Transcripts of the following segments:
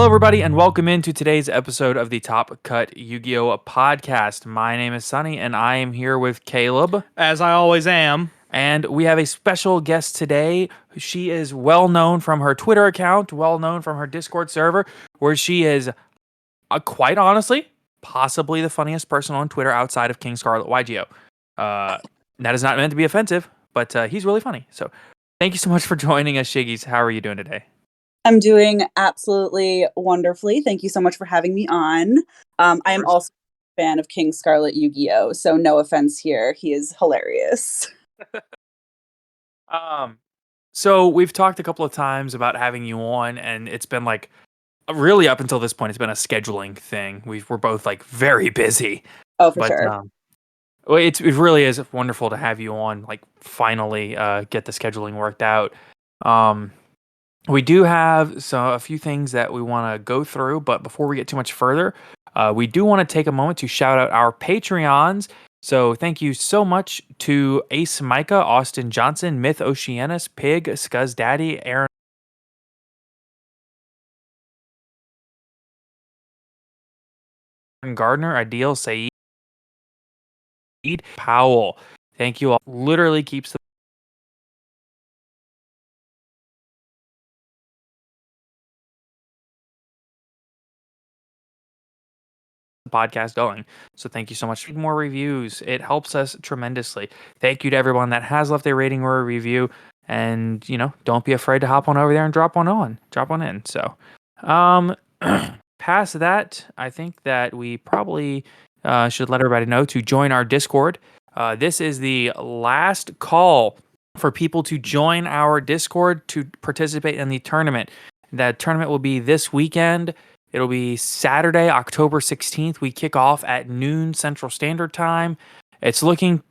Hello, everybody, and welcome into today's episode of the Top Cut Yu-Gi-Oh! Podcast. My name is Sunny, and I am here with Caleb. As I always am. And we have a special guest today. She is well known from her Twitter account, well known from her Discord server, where she is, quite honestly, possibly the funniest person on Twitter outside of King Scarlet YGO. That is not meant to be offensive, but he's really funny. So thank you so much for joining us, Schiggys. How are you doing today? I'm doing absolutely wonderfully. Thank you so much for having me on. I am also a fan of King Scarlet Yu-Gi-Oh! So no offense here. He is hilarious. So we've talked a couple of times about having you on, and it's been like really up until this point, it's been a scheduling thing. We're both like very busy. Oh, for sure. Well, it really is wonderful to have you on. Like finally, get the scheduling worked out. We do have a few things that we want to go through, but before we get too much further, we do want to take a moment to shout out our Patreons. So thank you so much to Ace Micah, Austin Johnson, Myth Oceanus, Pig, Scuzz Daddy, Aaron Gardner, Ideal, Saeed, Powell. Thank you all. Literally keeps the podcast going. So thank you so much. More reviews. It helps us tremendously. Thank you to everyone that has left a rating or a review. And, don't be afraid to hop on over there and drop one in. So, past that, I think that we probably should let everybody know to join our Discord. This is the last call for people to join our Discord to participate in the tournament. That tournament will be this weekend. It'll be Saturday, October 16th. We kick off at noon Central Standard Time. It's looking,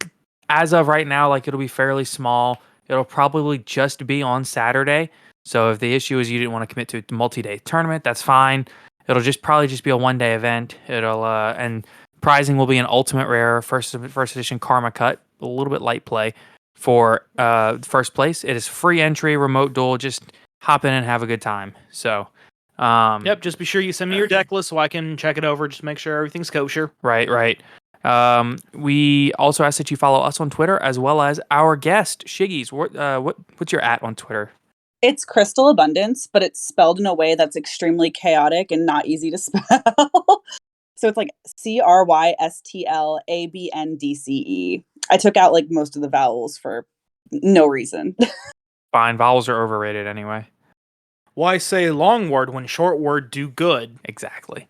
as of right now, like it'll be fairly small. It'll probably just be on Saturday. So if the issue is you didn't want to commit to a multi-day tournament, that's fine. It'll probably just be a one-day event. And prizing will be an Ultimate Rare first edition Karma Cut, a little bit light play for first place. It is free entry, remote duel. Just hop in and have a good time. So. Yep, just be sure you send me your deck list so I can check it over, just make sure everything's kosher. Right. We also ask that you follow us on Twitter as well as our guest, Schiggys. What's your @, on Twitter? It's Crystal Abundance, but it's spelled in a way that's extremely chaotic and not easy to spell. So it's like CRYSTLABNDCE. I took out like most of the vowels for no reason. Fine, vowels are overrated anyway. Why say long word when short word do good? Exactly.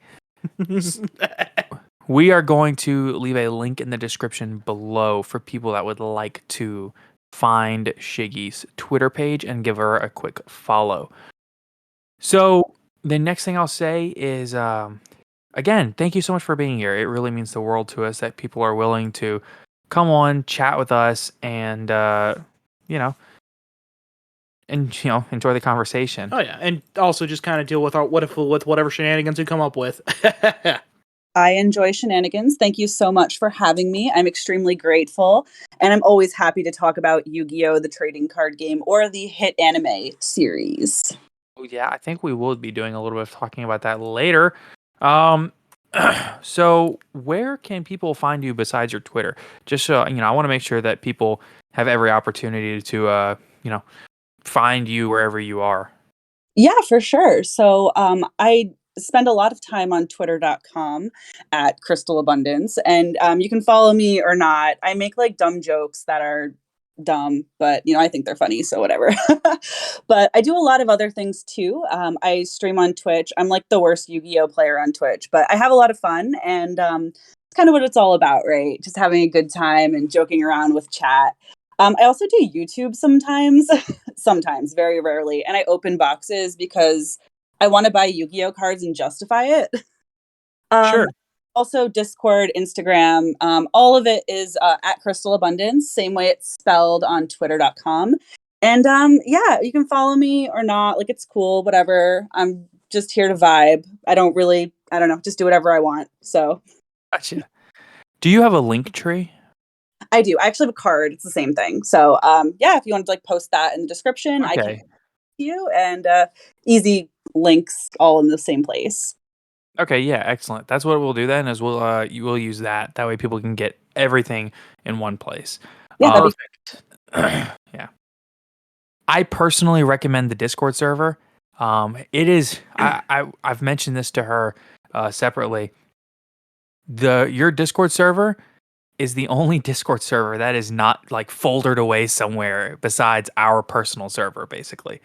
We are going to leave a link in the description below for people that would like to find Shiggy's Twitter page and give her a quick follow. So the next thing I'll say is, again, thank you so much for being here. It really means the world to us that people are willing to come on, chat with us, and enjoy the conversation. Oh yeah, and also just kind of deal with with whatever shenanigans we come up with. I enjoy shenanigans. Thank you so much for having me. I'm extremely grateful, and I'm always happy to talk about Yu-Gi-Oh!, the trading card game, or the hit anime series. Oh yeah, I think we will be doing a little bit of talking about that later. So where can people find you besides your Twitter? Just so I want to make sure that people have every opportunity to find you wherever you are. Yeah, for sure. So I spend a lot of time on twitter.com at Crystal Abundance, and you can follow me or not. I make like dumb jokes that are dumb, but I think they're funny, so whatever. But I do a lot of other things too. I stream on Twitch. I'm like the worst Yu-Gi-Oh player on Twitch, but I have a lot of fun, and it's kind of what it's all about, right? Just having a good time and joking around with chat. I also do YouTube sometimes, very rarely, and I open boxes because I want to buy Yu-Gi-Oh cards and justify it. Sure. Also, Discord, Instagram, all of it is at Crystal Abundance, same way it's spelled on twitter.com. And yeah, you can follow me or not. Like, it's cool, whatever. I'm just here to vibe. I don't know, just do whatever I want. So. Gotcha. Do you have a link tree? I do. I actually have a card. It's the same thing. So yeah, if you want to like post that in the description, Okay. I can you and easy links all in the same place. Okay, yeah, excellent. That's what we'll do then. Is you will use that. That way, people can get everything in one place. Yeah, that'd Yeah. I personally recommend the Discord server. It is. I've mentioned this to her separately. Your Discord server is the only Discord server that is not like foldered away somewhere besides our personal server. Basically,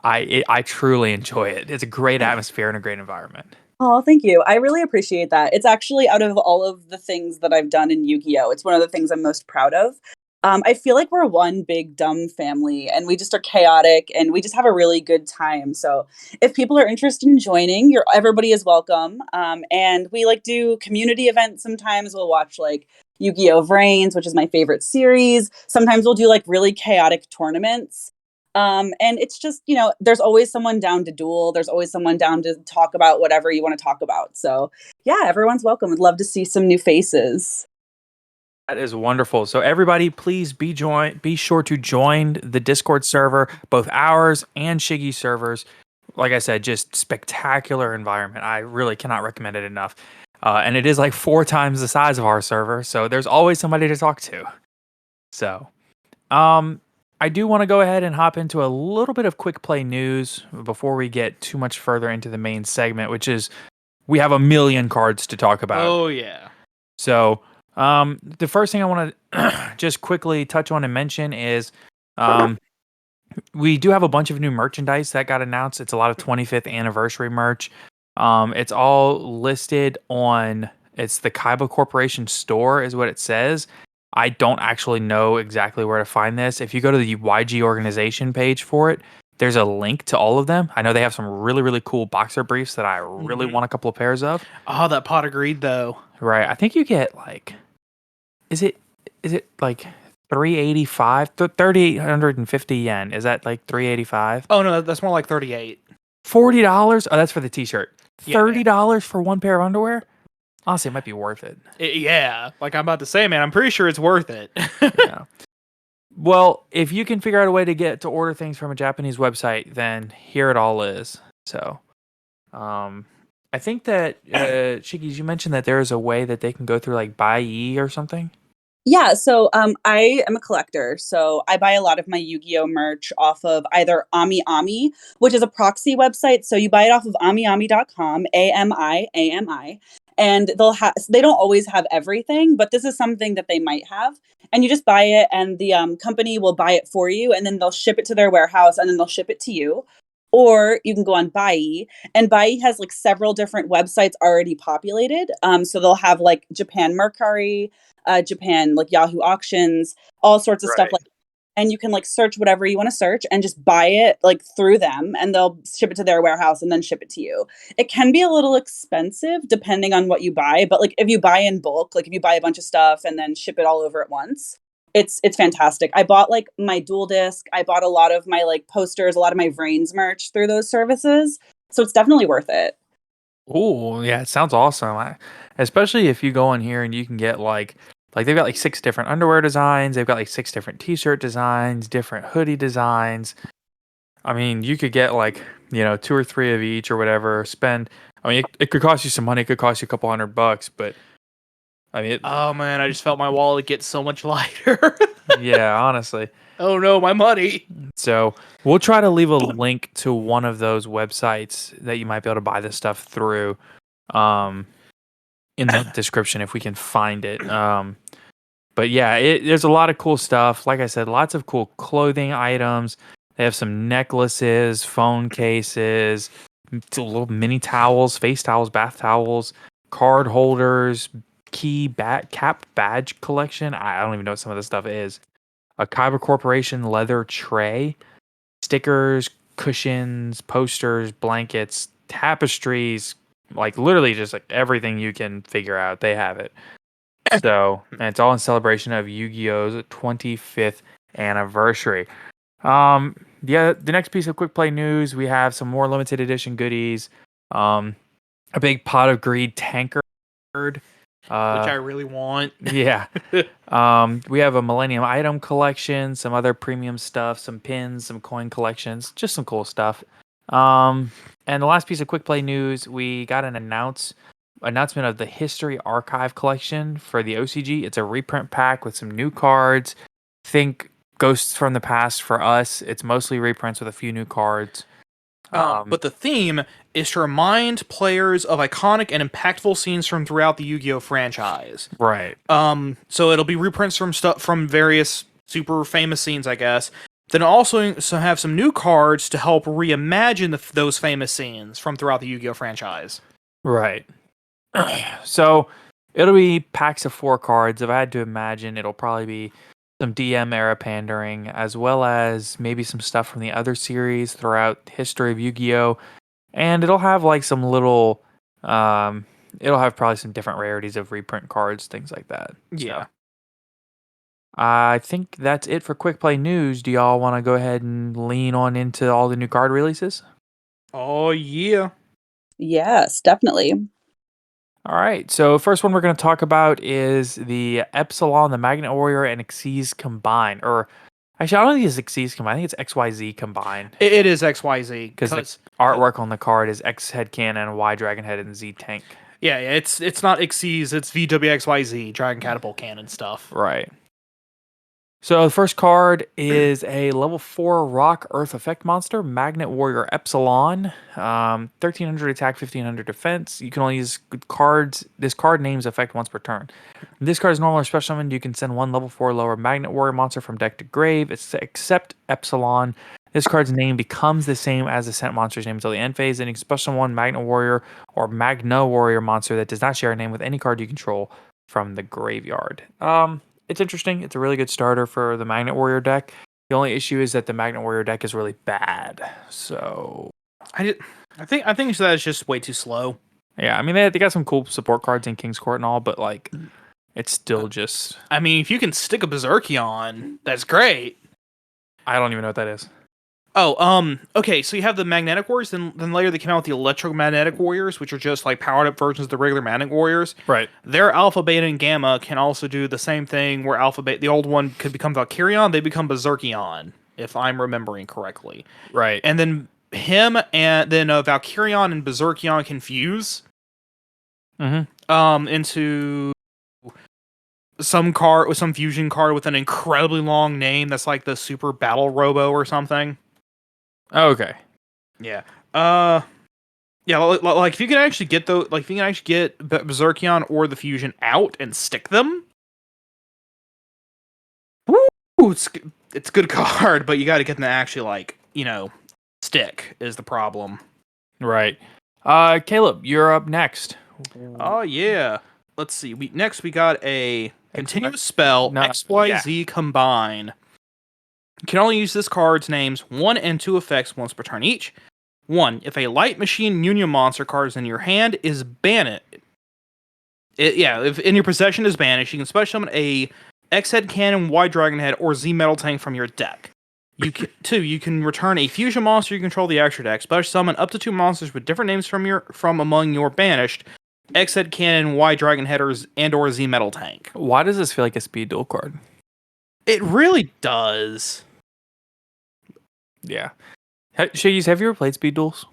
I truly enjoy it. It's a great atmosphere and a great environment. Oh, thank you. I really appreciate that. It's actually out of all of the things that I've done in Yu-Gi-Oh, it's one of the things I'm most proud of. I feel like we're one big dumb family and we just are chaotic and we just have a really good time. So if people are interested in joining, everybody is welcome. And we like do community events sometimes. We'll watch like Yu-Gi-Oh! Vrains, which is my favorite series. Sometimes we'll do like really chaotic tournaments. And it's just, there's always someone down to duel. There's always someone down to talk about whatever you want to talk about. So yeah, everyone's welcome. I'd love to see some new faces. That is wonderful. So everybody, please be sure to join the Discord server, both ours and Shiggy servers. Like I said, just spectacular environment. I really cannot recommend it enough. And it is like 4 times the size of our server, so there's always somebody to talk to. So, I do want to go ahead and hop into a little bit of quick play news before we get too much further into the main segment, which is we have a million cards to talk about. Oh yeah. So, the first thing I want to just quickly touch on and mention is, we do have a bunch of new merchandise that got announced. It's a lot of 25th anniversary merch. It's all listed on. It's the Kaiba Corporation store, is what it says. I don't actually know exactly where to find this. If you go to the YG organization page for it, there's a link to all of them. I know they have some really, really cool boxer briefs that I really want a couple of pairs of. Oh, that pot of greed though. Right. I think you get like, is it like 385, 3,850 yen? Is that like 385? Oh no, that's more like 38. $40? Oh, that's for the t-shirt. Yeah. $30 for one pair of underwear? Honestly, it might be worth it. Yeah, like I'm about to say, man, I'm pretty sure it's worth it. Yeah. Well, if you can figure out a way to order things from a Japanese website, then here it all is. So, I think that Shiggy's, you mentioned that there is a way that they can go through like Buyee or something. Yeah, so I am a collector, so I buy a lot of my Yu-Gi-Oh merch off of either AmiAmi, which is a proxy website. So you buy it off of amiami.com, AMI, and they don't always have everything, but this is something that they might have. And you just buy it, and the company will buy it for you, and then they'll ship it to their warehouse, and then they'll ship it to you. Or you can go on Buyee, and Buyee has like several different websites already populated. So they'll have like Japan Mercari, Japan, like Yahoo auctions, all sorts of stuff Right. like, and you can like search whatever you want to search and just buy it like through them and they'll ship it to their warehouse and then ship it to you. It can be a little expensive depending on what you buy, but like if you buy in bulk, like if you buy a bunch of stuff and then ship it all over at once, it's fantastic. I bought like my dual disc, I bought a lot of my like posters, a lot of my Vrains merch through those services. So it's definitely worth it. Oh, yeah, it sounds awesome. Especially if you go in here and you can get like they've got like 6 different underwear designs, they've got like 6 different t-shirt designs, different hoodie designs. I mean, you could get like, 2 or 3 of each or whatever, I mean, it could cost you some money, it could cost you a couple $100, but I mean, Oh man, I just felt my wallet get so much lighter. yeah, honestly. Oh no, my money. So we'll try to leave a link to one of those websites that you might be able to buy this stuff through, in the description if we can find it. But yeah, there's a lot of cool stuff. Like I said, lots of cool clothing items. They have some necklaces, phone cases, little mini towels, face towels, bath towels, card holders, cap badge collection. I don't even know what some of this stuff is. A Kyber Corporation leather tray, stickers, cushions, posters, blankets, tapestries, like literally just like everything you can figure out. They have it. So, and it's all in celebration of Yu-Gi-Oh's 25th anniversary. Yeah, the next piece of quick play news, we have some more limited edition goodies. A big Pot of Greed tankard. Which I really want. Yeah. We have a Millennium item collection, some other premium stuff, some pins, some coin collections, just some cool stuff. And the last piece of quick play news, we got an announcement of the History Archive collection for the OCG. It's a reprint pack with some new cards. Think Ghosts from the Past for us. It's mostly reprints with a few new cards. But the theme is to remind players of iconic and impactful scenes from throughout the Yu-Gi-Oh franchise. Right. So it'll be reprints from various super famous scenes, I guess. Then also have some new cards to help reimagine those famous scenes from throughout the Yu-Gi-Oh franchise. Right. So it'll be packs of 4 cards. If I had to imagine, it'll probably be some DM era pandering, as well as maybe some stuff from the other series throughout the history of Yu-Gi-Oh! And it'll have like some little, it'll have probably some different rarities of reprint cards, things like that. Yeah. So, I think that's it for quick play news. Do y'all want to go ahead and lean on into all the new card releases? Oh, yeah. Yes, definitely. All right. So first one we're going to talk about is the Epsilon, the Magnet Warrior, and Xyz combined. Or actually, I don't think it's Xyz combined. I think it's XYZ combined. It is XYZ. Because the artwork on the card is X Head Cannon, Y Dragon Head, and Z Tank. Yeah, it's not Xyz, it's VWXYZ, Dragon Catapult Cannon stuff. Right. So the first card is a level 4 Rock Earth Effect monster, Magnet Warrior Epsilon. 1300 attack, 1500 defense. You can only use cards. This card names effect once per turn. This card is normal or special summoned. You can send 1 level 4 lower Magnet Warrior monster from deck to grave. Except Epsilon. This card's name becomes the same as the sent monster's name until the end phase. And you can special summon 1 Magnet Warrior or Magna Warrior monster that does not share a name with any card you control from the graveyard. It's interesting. It's a really good starter for the Magnet Warrior deck. The only issue is that the Magnet Warrior deck is really bad. So I think that is just way too slow. yeah, I mean they got some cool support cards in King's Court and all, but like it's still just. I mean, if you can stick a Berserkion, that's great. I don't even know what that is. Oh, okay, so you have the Magnetic Warriors, then later they came out with the Electromagnetic Warriors, which are just like powered up versions of the regular Magnetic Warriors. Right. Their Alpha, Beta, and Gamma can also do the same thing where Alpha, Beta, the old one could become Valkyrion, they become Berserkion, if I'm remembering correctly. Right. And then Valkyrion and Berserkion can fuse into some card with some fusion card with an incredibly long name that's like the Super Battle Robo or something. Okay. Yeah. Yeah. Like if you can actually get Berserkion or the fusion out and stick them, woo, it's a good card. But you got to get them to actually stick is the problem. Right. Caleb, you're up next. Oh yeah. Let's see. We got a continuous spell XYZ combine. You can only use this card's names 1 and 2 effects once per turn each. 1. If a Light Machine Union monster card is in your hand, is banished. If in your possession is banished, you can special summon a X-Head Cannon, Y Dragon Head, or Z Metal Tank from your deck. You can return a fusion monster you control the extra deck. Special summon up to 2 monsters with different names from among your banished X-Head Cannon, Y Dragon Headers, and or Z Metal Tank. Why does this feel like a speed duel card? It really does. Yeah. Schiggys, have you ever played speed duels?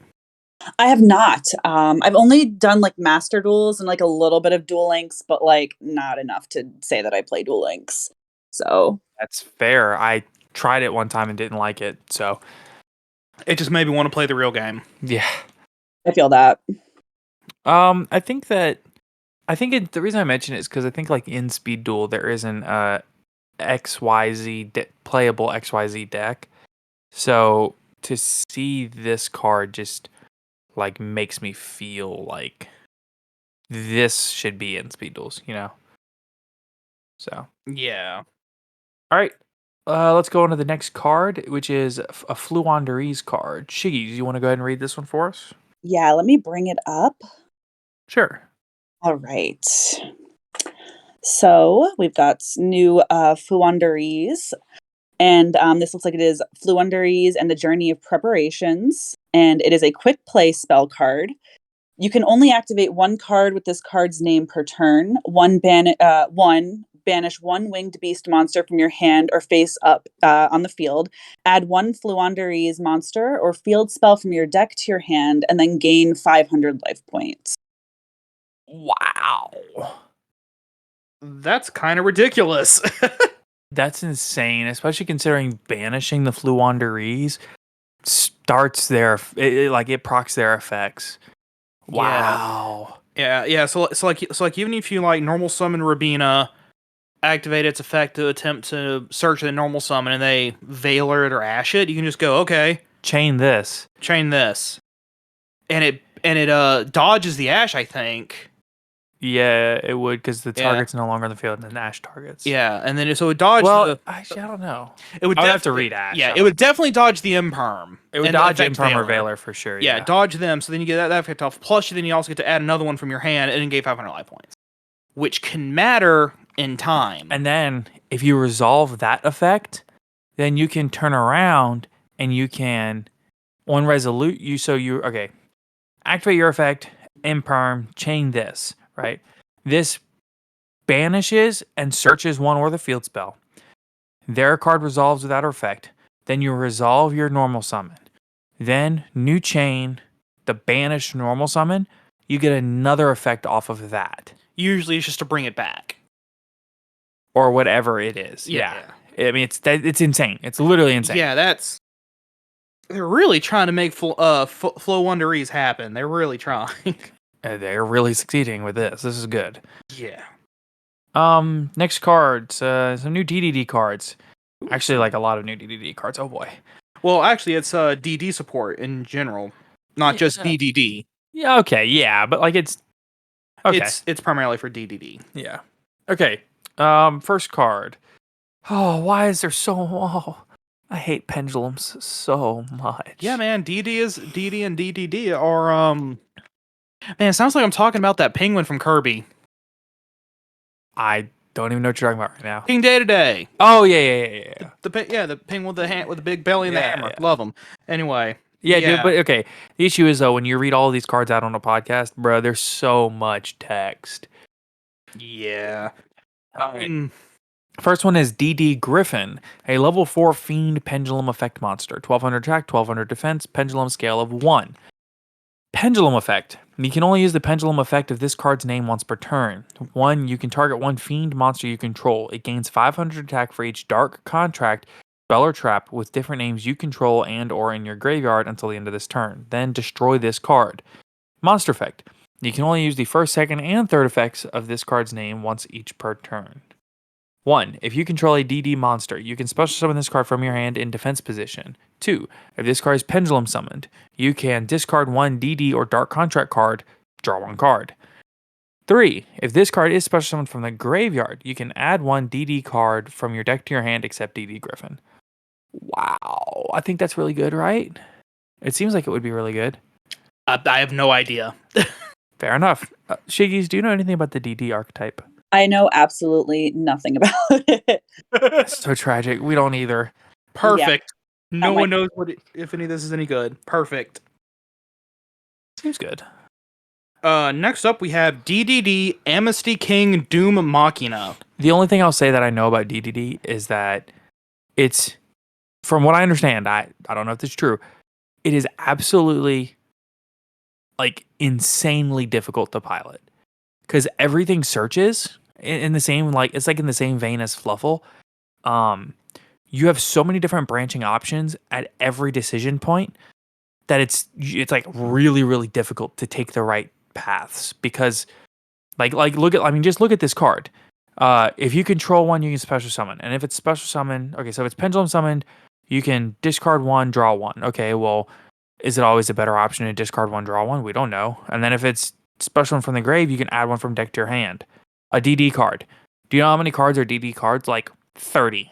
I have not. I've only done like Master Duels and like a little bit of Duel Links, but like not enough to say that I play Duel Links. So that's fair. I tried it one time and didn't like it, so it just made me want to play the real game. Yeah, I feel that. I think the reason I mention it is because I think like in Speed Duel there is an XYZ playable XYZ deck, so to see this card just like makes me feel like this should be in Speed Duels, you know. So yeah. All right. Let's go on to the next card, which is a Fluanderese card. Schiggys, you want to go ahead and read this one for us? Yeah, let me bring it up. Sure. All right. So we've got new Fluanderese. And this looks like it is Fluanderese and the Journey of Preparations. And it is a quick play spell card. You can only activate 1 card with this card's name per turn. One banish one winged beast monster from your hand or face up on the field. Add one Fluandereeze monster or field spell from your deck to your hand, and then gain 500 life points. Wow. That's kind of ridiculous. That's insane, especially considering banishing the Fluandereeze starts their it procs their effects. Wow. Yeah. So even if you like normal summon Rabina, activate its effect to attempt to search the normal summon, and they Veiler it or Ash it, you can just go, okay, chain this, and it dodges the Ash, I think. Yeah, it would, because the target's no longer in the field and then Ash targets. Yeah, and then it would dodge. Well, actually, I don't know. I would have to read Ash. Yeah, it would definitely dodge the Imperm. It would dodge Imperm or Veiler for sure. Yeah, dodge them. So then you get that effect off. Plus, then you also get to add another one from your hand and then gain 500 life points, which can matter in time. And then if you resolve that effect, then you can turn around and you can activate your effect, Imperm, chain this. Right? This banishes and searches one or the field spell. Their card resolves without effect. Then you resolve your normal summon. Then new chain, the banished normal summon, you get another effect off of that. Usually it's just to bring it back. Or whatever it is. Yeah. I mean, it's insane. It's literally insane. Yeah, they're really trying to make Fluandereeze happen. They're really trying. They're really succeeding with this. This is good. Yeah. Next cards. Some new DDD cards. Actually, like a lot of new DDD cards. Oh boy. Well, actually, it's DD support in general, not just DDD. Yeah. Okay. Yeah, but like it's primarily for DDD. Yeah. Okay. First card. Oh, why is there so? Oh, I hate pendulums so much. Yeah, man. DD and DDD are Man, it sounds like I'm talking about that penguin from Kirby. I don't even know what you're talking about right now. King Day-to-Day. Oh yeah. The penguin with the hand with the big belly and the hammer. Yeah. Love him. Anyway. Yeah, dude. But okay, the issue is though when you read all of these cards out on a podcast, bro, there's so much text. Yeah. First one is DD Griffin, a level 4 fiend pendulum effect monster. 1200 attack, 1200 defense, pendulum scale of 1. Pendulum effect. You can only use the pendulum effect of this card's name once per turn. 1. You can target one fiend monster you control. It gains 500 attack for each dark contract, spell, or trap with different names you control and or in your graveyard until the end of this turn. Then destroy this card. Monster effect. You can only use the first, second, and third effects of this card's name once each per turn. 1. If you control a DD monster, you can special summon this card from your hand in defense position. 2. If this card is pendulum summoned, you can discard one DD or dark contract card, draw one card. 3. If this card is special summoned from the graveyard, you can add one DD card from your deck to your hand except DD Griffin. Wow. I think that's really good, right? It seems like it would be really good. I have no idea. Fair enough. Schiggys, do you know anything about the DD archetype? I know absolutely nothing about it. So tragic. We don't either. Perfect. Yeah. No one knows if any of this is any good. Perfect. Seems good. Next up, we have DDD Amnesty King Doom Machina. The only thing I'll say that I know about DDD is that it's, from what I understand, I don't know if this is true, it is absolutely, like, insanely difficult to pilot. Because everything searches in the same, like, it's like in the same vein as Fluffle. You have so many different branching options at every decision point that it's like really, really difficult to take the right paths. Because just look at this card. If you control one, you can special summon. And if it's special summon, okay, so if it's pendulum summoned, you can discard one, draw one. Okay, well, is it always a better option to discard one, draw one? We don't know. And then if it's special one from the grave, you can add one from deck to your hand. A DD card. Do you know how many cards are DD cards? Like 30.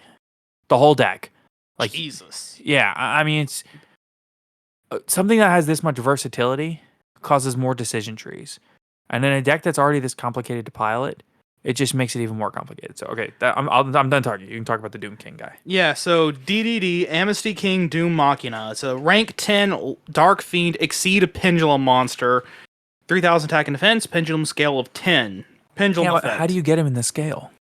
The whole deck. Like Jesus. Yeah, I mean, it's something that has this much versatility causes more decision trees. And in a deck that's already this complicated to pilot, it just makes it even more complicated. So, okay, I'm done talking. You can talk about the Doom King guy. Yeah, so DDD, Amnesty King Doom Machina. It's a rank 10 Dark Fiend Exceed a Pendulum monster. 3,000 attack and defense, pendulum scale of 10. Pendulum effect. How do you get him in the scale?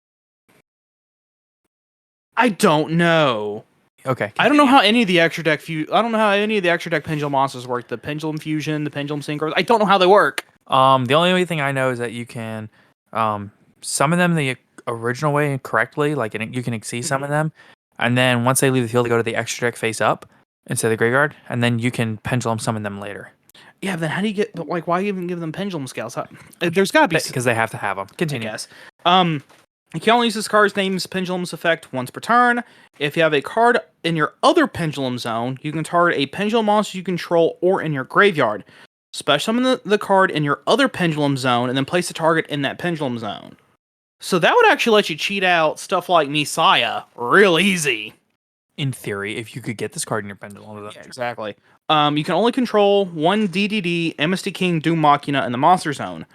I don't know. Okay. I don't know how any of the extra deck I don't know how any of the extra deck pendulum monsters work. The pendulum fusion, the pendulum synchro. I don't know how they work. The only thing I know is that you can summon them the original way correctly, like you can see some of them, and then once they leave the field, they go to the extra deck face up instead of the graveyard, and then you can pendulum summon them later. Yeah, but then how do you get why even give them pendulum scales? There's got to be because they have to have them. Continue. I guess. You can only use this card's name's pendulum's effect once per turn. If you have a card in your other pendulum zone, you can target a pendulum monster you control or in your graveyard. Special summon the card in your other pendulum zone and then place the target in that pendulum zone. So that would actually let you cheat out stuff like Messiah real easy. In theory, if you could get this card in your pendulum. Yeah, exactly. You can only control one DDD, MST King, Doom Machina in the monster zone.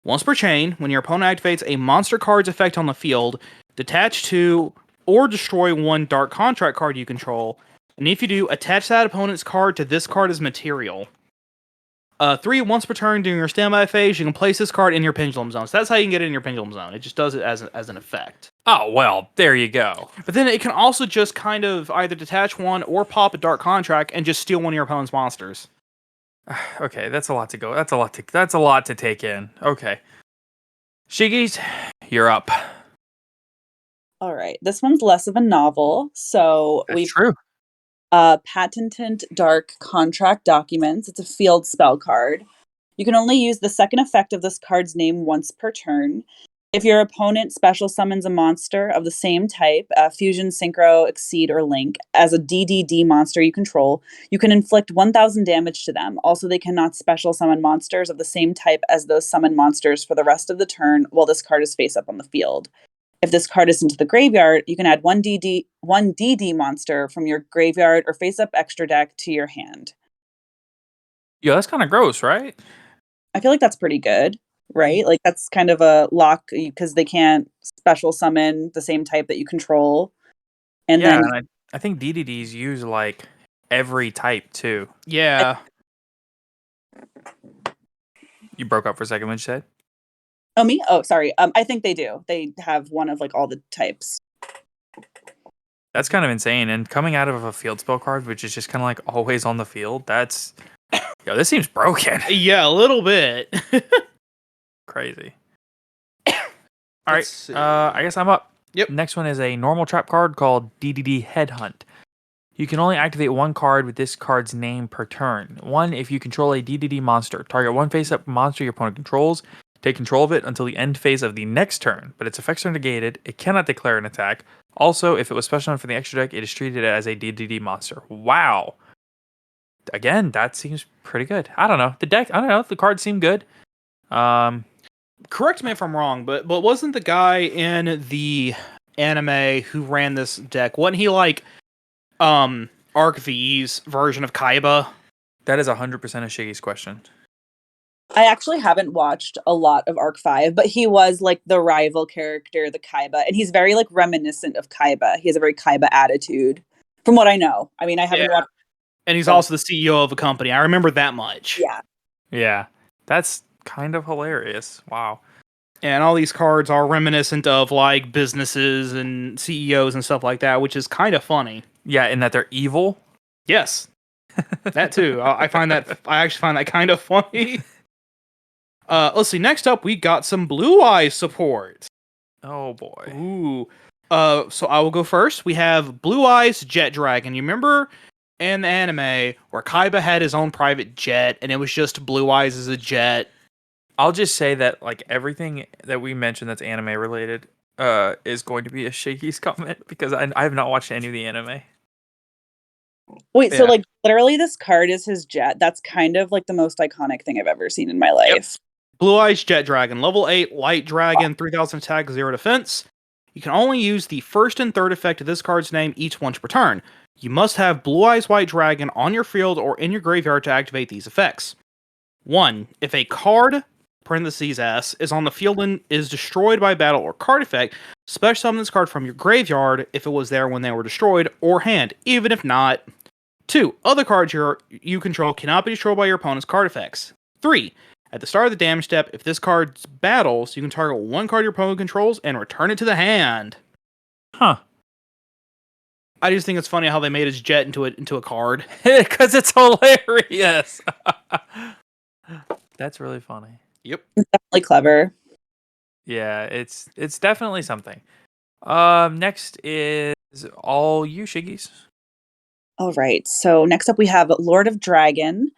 Once per chain, when your opponent activates a monster card's effect on the field, detach to or destroy one Dark Contract card you control, and if you do, attach that opponent's card to this card as material. 3, once per turn during your standby phase, you can place this card in your pendulum zone. So that's how you can get it in your pendulum zone. It just does it as an effect. Oh, well, there you go. But then it can also just kind of either detach one or pop a Dark Contract and just steal one of your opponent's monsters. Okay, that's a lot to go. That's a lot to take in. Okay. Schiggys, you're up. All right. This one's less of a novel. So That's true. Patented Dark Contract Documents. It's a field spell card. You can only use the second effect of this card's name once per turn. If your opponent special summons a monster of the same type, Fusion, Synchro, Exceed, or Link, as a DDD monster you control, you can inflict 1,000 damage to them. Also, they cannot special summon monsters of the same type as those summoned monsters for the rest of the turn while this card is face up on the field. If this card is into the graveyard, you can add one DD monster from your graveyard or face up extra deck to your hand. Yeah, that's kind of gross, right? I feel like that's pretty good. Right? Like that's kind of a lock because they can't special summon the same type that you control. And yeah, then and I think DDDs use like every type too. Yeah. You broke up for a second when you said? Oh, me? Oh, sorry. I think they do. They have one of like all the types. That's kind of insane. And coming out of a field spell card, which is just kind of like always on the field, this seems broken. Yeah, a little bit. Crazy. All right, I guess I'm up. Yep. Next one is a normal trap card called DDD Headhunt. You can only activate one card with this card's name per turn. One, if you control a DDD monster. Target one face-up monster your opponent controls. Take control of it until the end phase of the next turn, but its effects are negated. It cannot declare an attack. Also, if it was special for the extra deck, it is treated as a DDD monster. Wow. Again, that seems pretty good. I don't know. The cards seem good. Correct me if I'm wrong, but wasn't the guy in the anime who ran this deck, wasn't he like Arc V's version of Kaiba? That is 100% a Shiggy's question. I actually haven't watched a lot of Arc 5, but he was like the rival character, the Kaiba, and he's very like reminiscent of Kaiba. He has a very Kaiba attitude, from what I know. I mean, I haven't watched. And he's also the CEO of a company. I remember that much. Yeah. That's kind of hilarious. Wow. And all these cards are reminiscent of like businesses and CEOs and stuff like that, which is kind of funny. Yeah, in that they're evil. Yes. That too. I actually find that kind of funny. Let's see. Next up, we got some Blue Eyes support. Oh boy. Ooh. So I will go first. We have Blue Eyes Jet Dragon. You remember in the anime where Kaiba had his own private jet, and it was just Blue Eyes as a jet. I'll just say that like everything that we mentioned that's anime related is going to be a Shiggy's comment because I have not watched any of the anime. Wait, so like literally this card is his jet. That's kind of like the most iconic thing I've ever seen in my life. Yep. Blue Eyes Jet Dragon, level 8, Light Dragon, 3000 attack, 0 defense. You can only use the first and third effect of this card's name each once per turn. You must have Blue Eyes White Dragon on your field or in your graveyard to activate these effects. 1. If a card, parentheses S, is on the field and is destroyed by battle or card effect, special summon this card from your graveyard if it was there when they were destroyed, or hand, even if not. 2. Other cards you control cannot be destroyed by your opponent's card effects. 3. At the start of the damage step, if this card battles, you can target one card your opponent controls and return it to the hand. Huh. I just think it's funny how they made his jet into a card. Because it's hilarious. That's really funny. Yep. It's definitely clever. Yeah, it's definitely something. Next is all you, Shiggies. All right. So next up we have Lord of Dragon.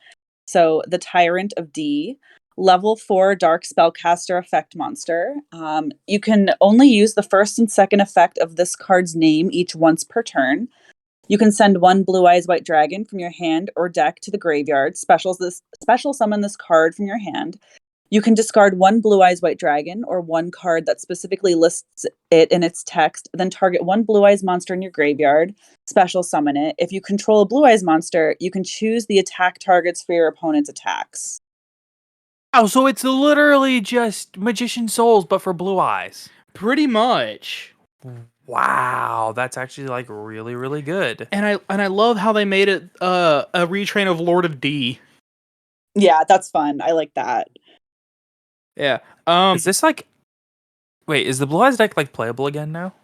So the Tyrant of D. Level 4 Dark Spellcaster effect monster. You can only use the first and second effect of this card's name each once per turn. You can send one Blue Eyes White Dragon from your hand or deck to the graveyard. Special summon this card from your hand. You can discard one Blue Eyes White Dragon or one card that specifically lists it in its text, then target one Blue Eyes monster in your graveyard, special summon it. If you control a Blue Eyes monster, you can choose the attack targets for your opponent's attacks. Oh, so it's literally just Magician Souls, but for blue eyes. Pretty much. Wow, that's actually like really, really good. And I love how they made it a retrain of Lord of D. Yeah, that's fun. I like that. Yeah. Is this like... Wait, is the Blue Eyes deck like playable again now?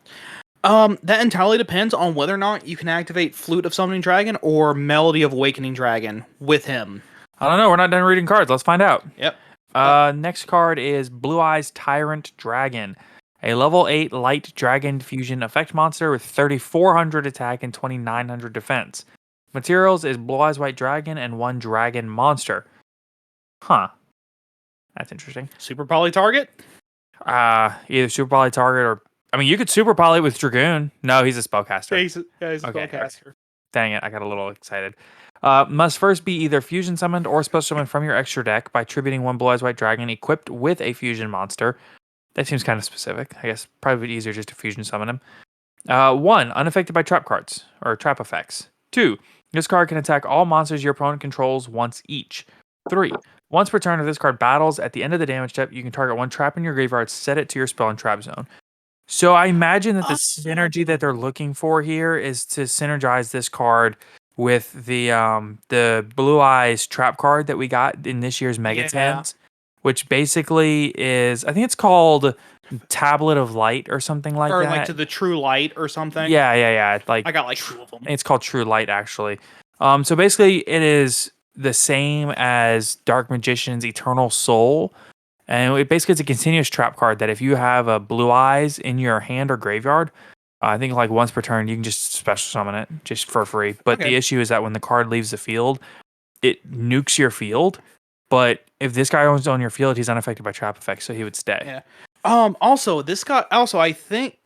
That entirely depends on whether or not you can activate Flute of Summoning Dragon or Melody of Awakening Dragon with him. I don't know. We're not done reading cards. Let's find out. Yep. Next card is Blue Eyes Tyrant Dragon. A level 8 light dragon fusion effect monster with 3,400 attack and 2,900 defense. Materials is Blue Eyes White Dragon and one dragon monster. Huh. That's interesting. Super Poly target? Either Super Poly target or... I mean, you could Super Poly with Dragoon. No, he's a spellcaster. He's a Okay. spellcaster. Dang it, I got a little excited. Must first be either fusion summoned or special summoned from your extra deck by tributing one Blue Eyes White Dragon equipped with a fusion monster. That seems kind of specific. I guess probably easier just to fusion summon him. 1. Unaffected by trap cards or trap effects. 2. This card can attack all monsters your opponent controls once each. 3. Once per turn, if this card battles, at the end of the damage step, you can target one trap in your graveyard, set it to your spell and trap zone. So I imagine that the synergy that they're looking for here is to synergize this card with the Blue Eyes trap card that we got in this year's Mega Tens, which basically is, I think it's called Tablet of Light or something like that. Or like to the True Light or something. Yeah. Like I got like 2 of them. it's called True Light actually. So basically it is the same as Dark Magician's Eternal Soul. And it basically it's a continuous trap card that if you have a Blue Eyes in your hand or graveyard, I think like once per turn, you can just special summon it just for free. But the issue is that when the card leaves the field, it nukes your field. But if this guy owns on your field, he's unaffected by trap effects, so he would stay. Yeah. Also, this guy. Also, I think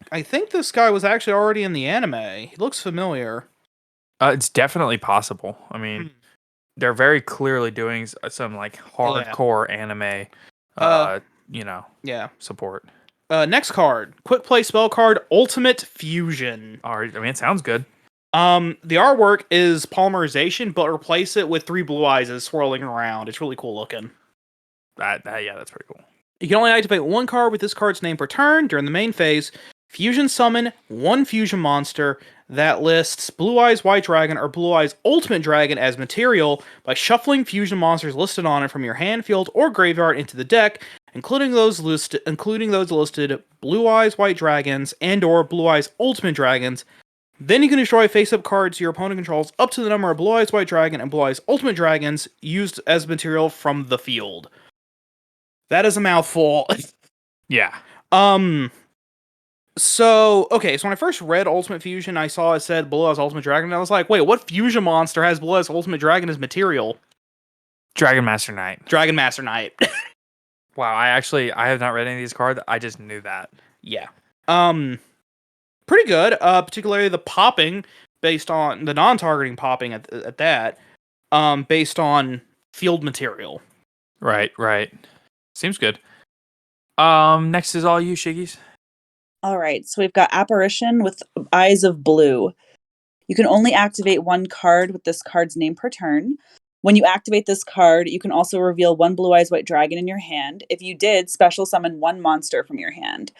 this guy was actually already in the anime. He looks familiar. It's definitely possible. I mean, they're very clearly doing some like hardcore anime. Support. Next card, quick play spell card, Ultimate Fusion. All right, I mean, it sounds good. The artwork is polymerization, but replace it with 3 blue eyes swirling around. It's really cool looking. That's pretty cool. You can only activate one card with this card's name per turn during the main phase. Fusion summon one fusion monster that lists Blue Eyes White Dragon or Blue Eyes Ultimate Dragon as material by shuffling fusion monsters listed on it from your hand, field, or graveyard into the deck, including those listed Blue Eyes White Dragons and or Blue Eyes Ultimate Dragons. Then you can destroy face-up cards your opponent controls up to the number of Blue Eyes White Dragon and Blue Eyes Ultimate Dragons used as material from the field. That is a mouthful. Yeah. So when I first read Ultimate Fusion, I saw it said Blue Eyes Ultimate Dragon, and I was like, wait, what fusion monster has Blue Eyes Ultimate Dragon as material? Dragon Master Knight. Wow, I have not read any of these cards. I just knew that. Yeah. Pretty good. Particularly the popping, based on the non-targeting popping at that, based on field material. Right. Seems good. Next is all you, Shiggies. All right, so we've got Apparition with Eyes of Blue. You can only activate one card with this card's name per turn. When you activate this card, you can also reveal one Blue Eyes White Dragon in your hand. If you did, special summon one monster from your hand.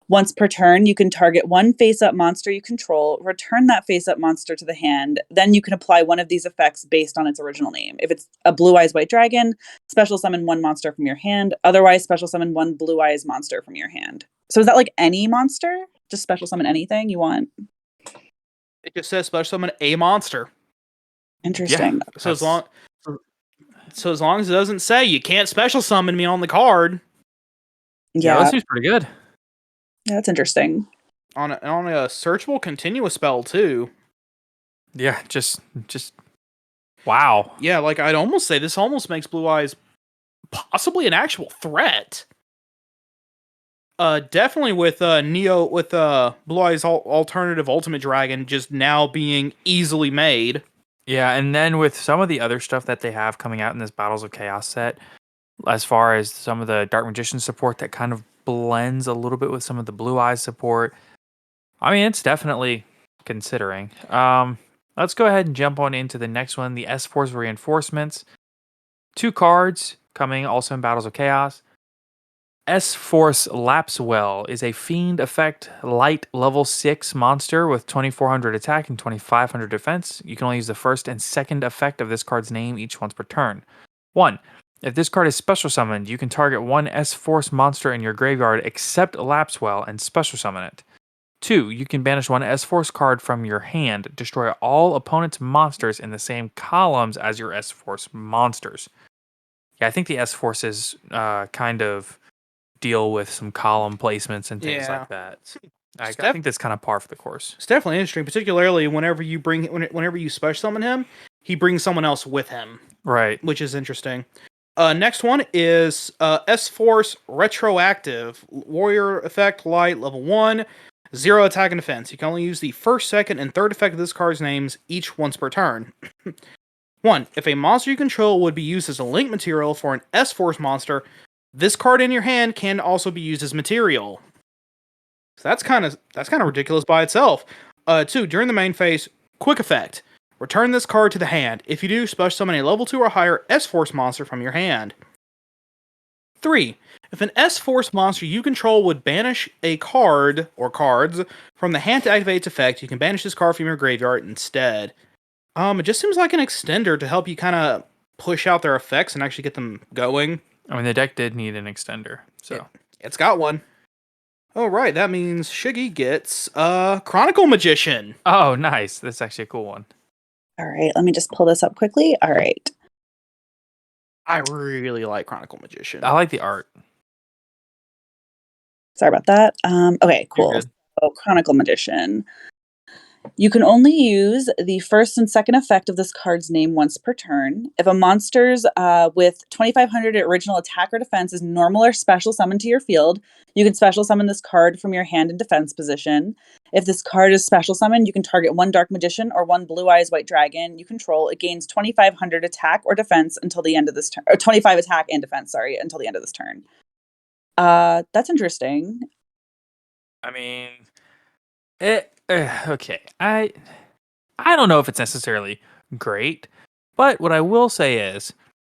Once per turn, you can target one face-up monster you control, return that face-up monster to the hand, then you can apply one of these effects based on its original name. If it's a Blue Eyes White Dragon, special summon one monster from your hand. Otherwise, special summon one Blue Eyes monster from your hand. So is that like any monster? Just special summon anything you want? It just says special summon a monster. Interesting. Yeah, So as long as it doesn't say you can't special summon me on the card. yeah, Yeah, that seems pretty good. that's interesting. On a searchable continuous spell too. Yeah, just wow. Yeah, like I'd almost say this almost makes Blue Eyes possibly an actual threat. Definitely with Blue Eyes alternative Ultimate Dragon just now being easily made. Yeah, and then with some of the other stuff that they have coming out in this Battles of Chaos set, as far as some of the Dark Magician support that kind of blends a little bit with some of the Blue Eyes support. I mean, it's definitely considering. Let's go ahead and jump on into the next one, the S-Force Reinforcements. 2 cards coming also in Battles of Chaos. S-Force Lapswell is a Fiend effect light level 6 monster with 2400 attack and 2500 defense. You can only use the first and second effect of this card's name each once per turn. 1. If this card is special summoned, you can target one S-Force monster in your graveyard except Lapswell and special summon it. 2. You can banish one S-Force card from your hand, destroy all opponent's monsters in the same columns as your S-Force monsters. Yeah, I think the S-Forces kind of deal with some column placements and things like that. I think that's kind of par for the course. It's definitely interesting, particularly whenever you special summon him, he brings someone else with him. Right. Which is interesting. Next one is S-Force Retroactive. Warrior effect light level 1. 0 attack and defense. You can only use the first, second, and third effect of this card's names each once per turn. 1. If a monster you control would be used as a link material for an S-Force monster, this card in your hand can also be used as material. So that's kind of ridiculous by itself. 2. During the main phase, quick effect. Return this card to the hand. If you do, special summon a level 2 or higher S-Force monster from your hand. 3. If an S-Force monster you control would banish a card or cards from the hand to activate its effect, you can banish this card from your graveyard instead. It just seems like an extender to help you kind of push out their effects and actually get them going. I mean, the deck did need an extender, so it's got one. Oh, right, that means Shiggy gets Chronicle Magician. Oh, nice. That's actually a cool one. All right, let me just pull this up quickly. All right. I really like Chronicle Magician. I like the art. Sorry about that. Okay, cool. So, Chronicle Magician. You can only use the first and second effect of this card's name once per turn. If a monster's with 2500 original attack or defense is normal or special summoned to your field, you can special summon this card from your hand in defense position. If this card is special summoned, you can target one Dark Magician or one Blue Eyes White Dragon you control. It gains 2500 attack or defense until the end of this turn. Or 25 attack and defense, sorry, until the end of this turn. That's interesting. I mean, okay. I don't know if it's necessarily great, but what I will say is,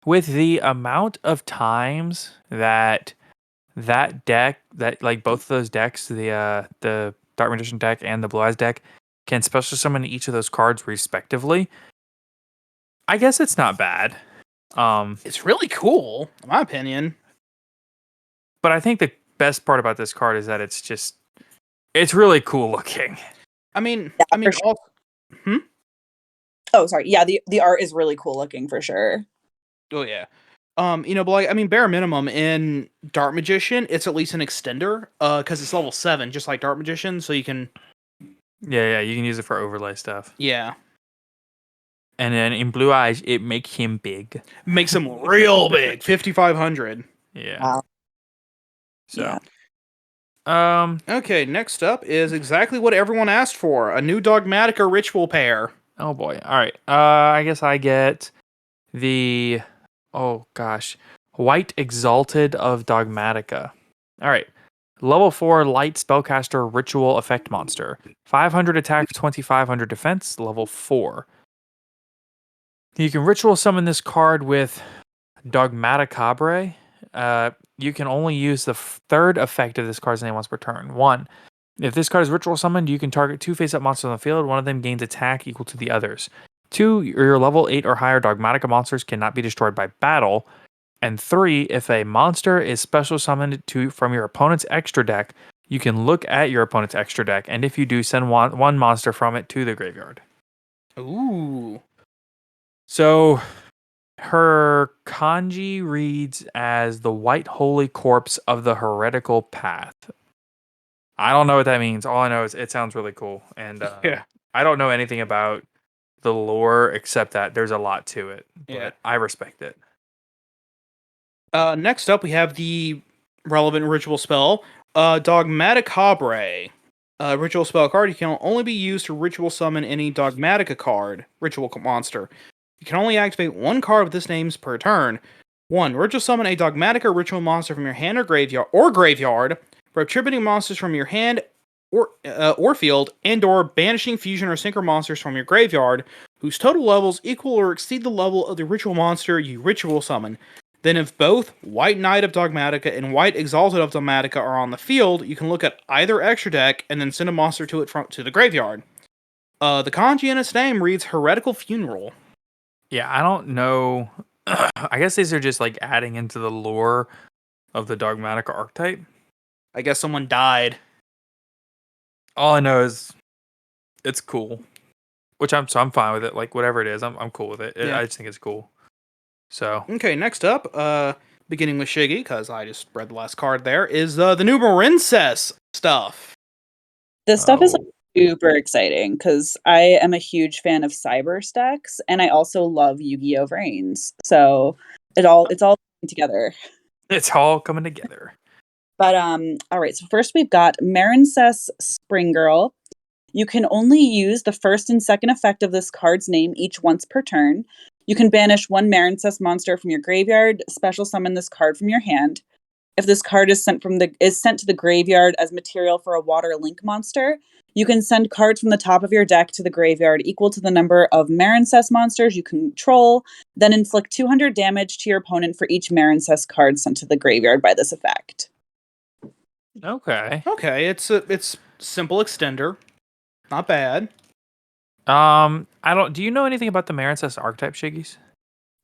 with the amount of times that deck, that like both of those decks, the Dark Magician deck and the Blue Eyes deck, can special summon each of those cards respectively, I guess it's not bad. It's really cool, in my opinion. But I think the best part about this card is that it's really cool looking. I mean, sure. Oh, sorry. Yeah, the art is really cool looking for sure. Oh yeah. But like, I mean, bare minimum in Dark Magician, it's at least an extender, because it's level 7, just like Dark Magician, so you can. Yeah, you can use it for overlay stuff. Yeah. And then in Blue Eyes, it makes him big. Makes him real big, 5,500. Yeah. Wow. So. Yeah. Okay, next up is exactly what everyone asked for: a new Dogmatica ritual pair. Oh boy. All right. I guess I get the White Exalted of Dogmatica. All right. Level 4 light spellcaster ritual effect monster. 500 attack, 2500 defense, level 4. You can ritual summon this card with Dogmaticabre. You can only use the third effect of this card's name once per turn. 1. If this card is ritual summoned, you can target 2 face-up monsters on the field. One of them gains attack equal to the others. 2. Your level 8 or higher Dogmatica monsters cannot be destroyed by battle. And 3. If a monster is special summoned from your opponent's extra deck, You can look at your opponent's extra deck, and if you do, send one monster from it to the graveyard. Ooh. So her kanji reads as the white holy corpse of the heretical path. I don't know what that means. All I know is it sounds really cool. And I don't know anything about the lore except that there's a lot to it. But I respect it. Next up, we have the relevant ritual spell, Dogmaticabre. Ritual spell card. You can only be used to ritual summon any Dogmatica card, ritual monster. You can only activate one card with this names per turn. 1. Ritual summon a Dogmatica ritual monster from your hand or graveyard, for attributing monsters from your hand or field, and/or banishing fusion or synchro monsters from your graveyard, whose total levels equal or exceed the level of the ritual monster you ritual summon. Then if both White Knight of Dogmatica and White Exalted of Dogmatica are on the field, you can look at either extra deck and then send a monster to the graveyard. The kanji in its name reads Heretical Funeral. Yeah, I don't know. I guess these are just like adding into the lore of the Dogmatica archetype. I guess someone died. All I know is it's cool, which I'm fine with it. Like whatever it is, I'm cool with it. Yeah. I just think it's cool. So okay, next up, beginning with Shiggy, because I just read the last card there, is the new Marincess stuff. This stuff is super exciting because I am a huge fan of cyber stacks, and I also love Yu-Gi-Oh! Vrains. So it's all coming together. It's all coming together. But all right. So first we've got Marincess Spring Girl. You can only use the first and second effect of this card's name each once per turn. You can banish one Marincess monster from your graveyard, special summon this card from your hand. If this card is sent to the graveyard as material for a water link monster, you can send cards from the top of your deck to the graveyard equal to the number of Marincess monsters you control, then inflict 200 damage to your opponent for each Marincess card sent to the graveyard by this effect. Okay. Okay, it's simple extender. Not bad. Do you know anything about the Marincess archetype, Schiggys?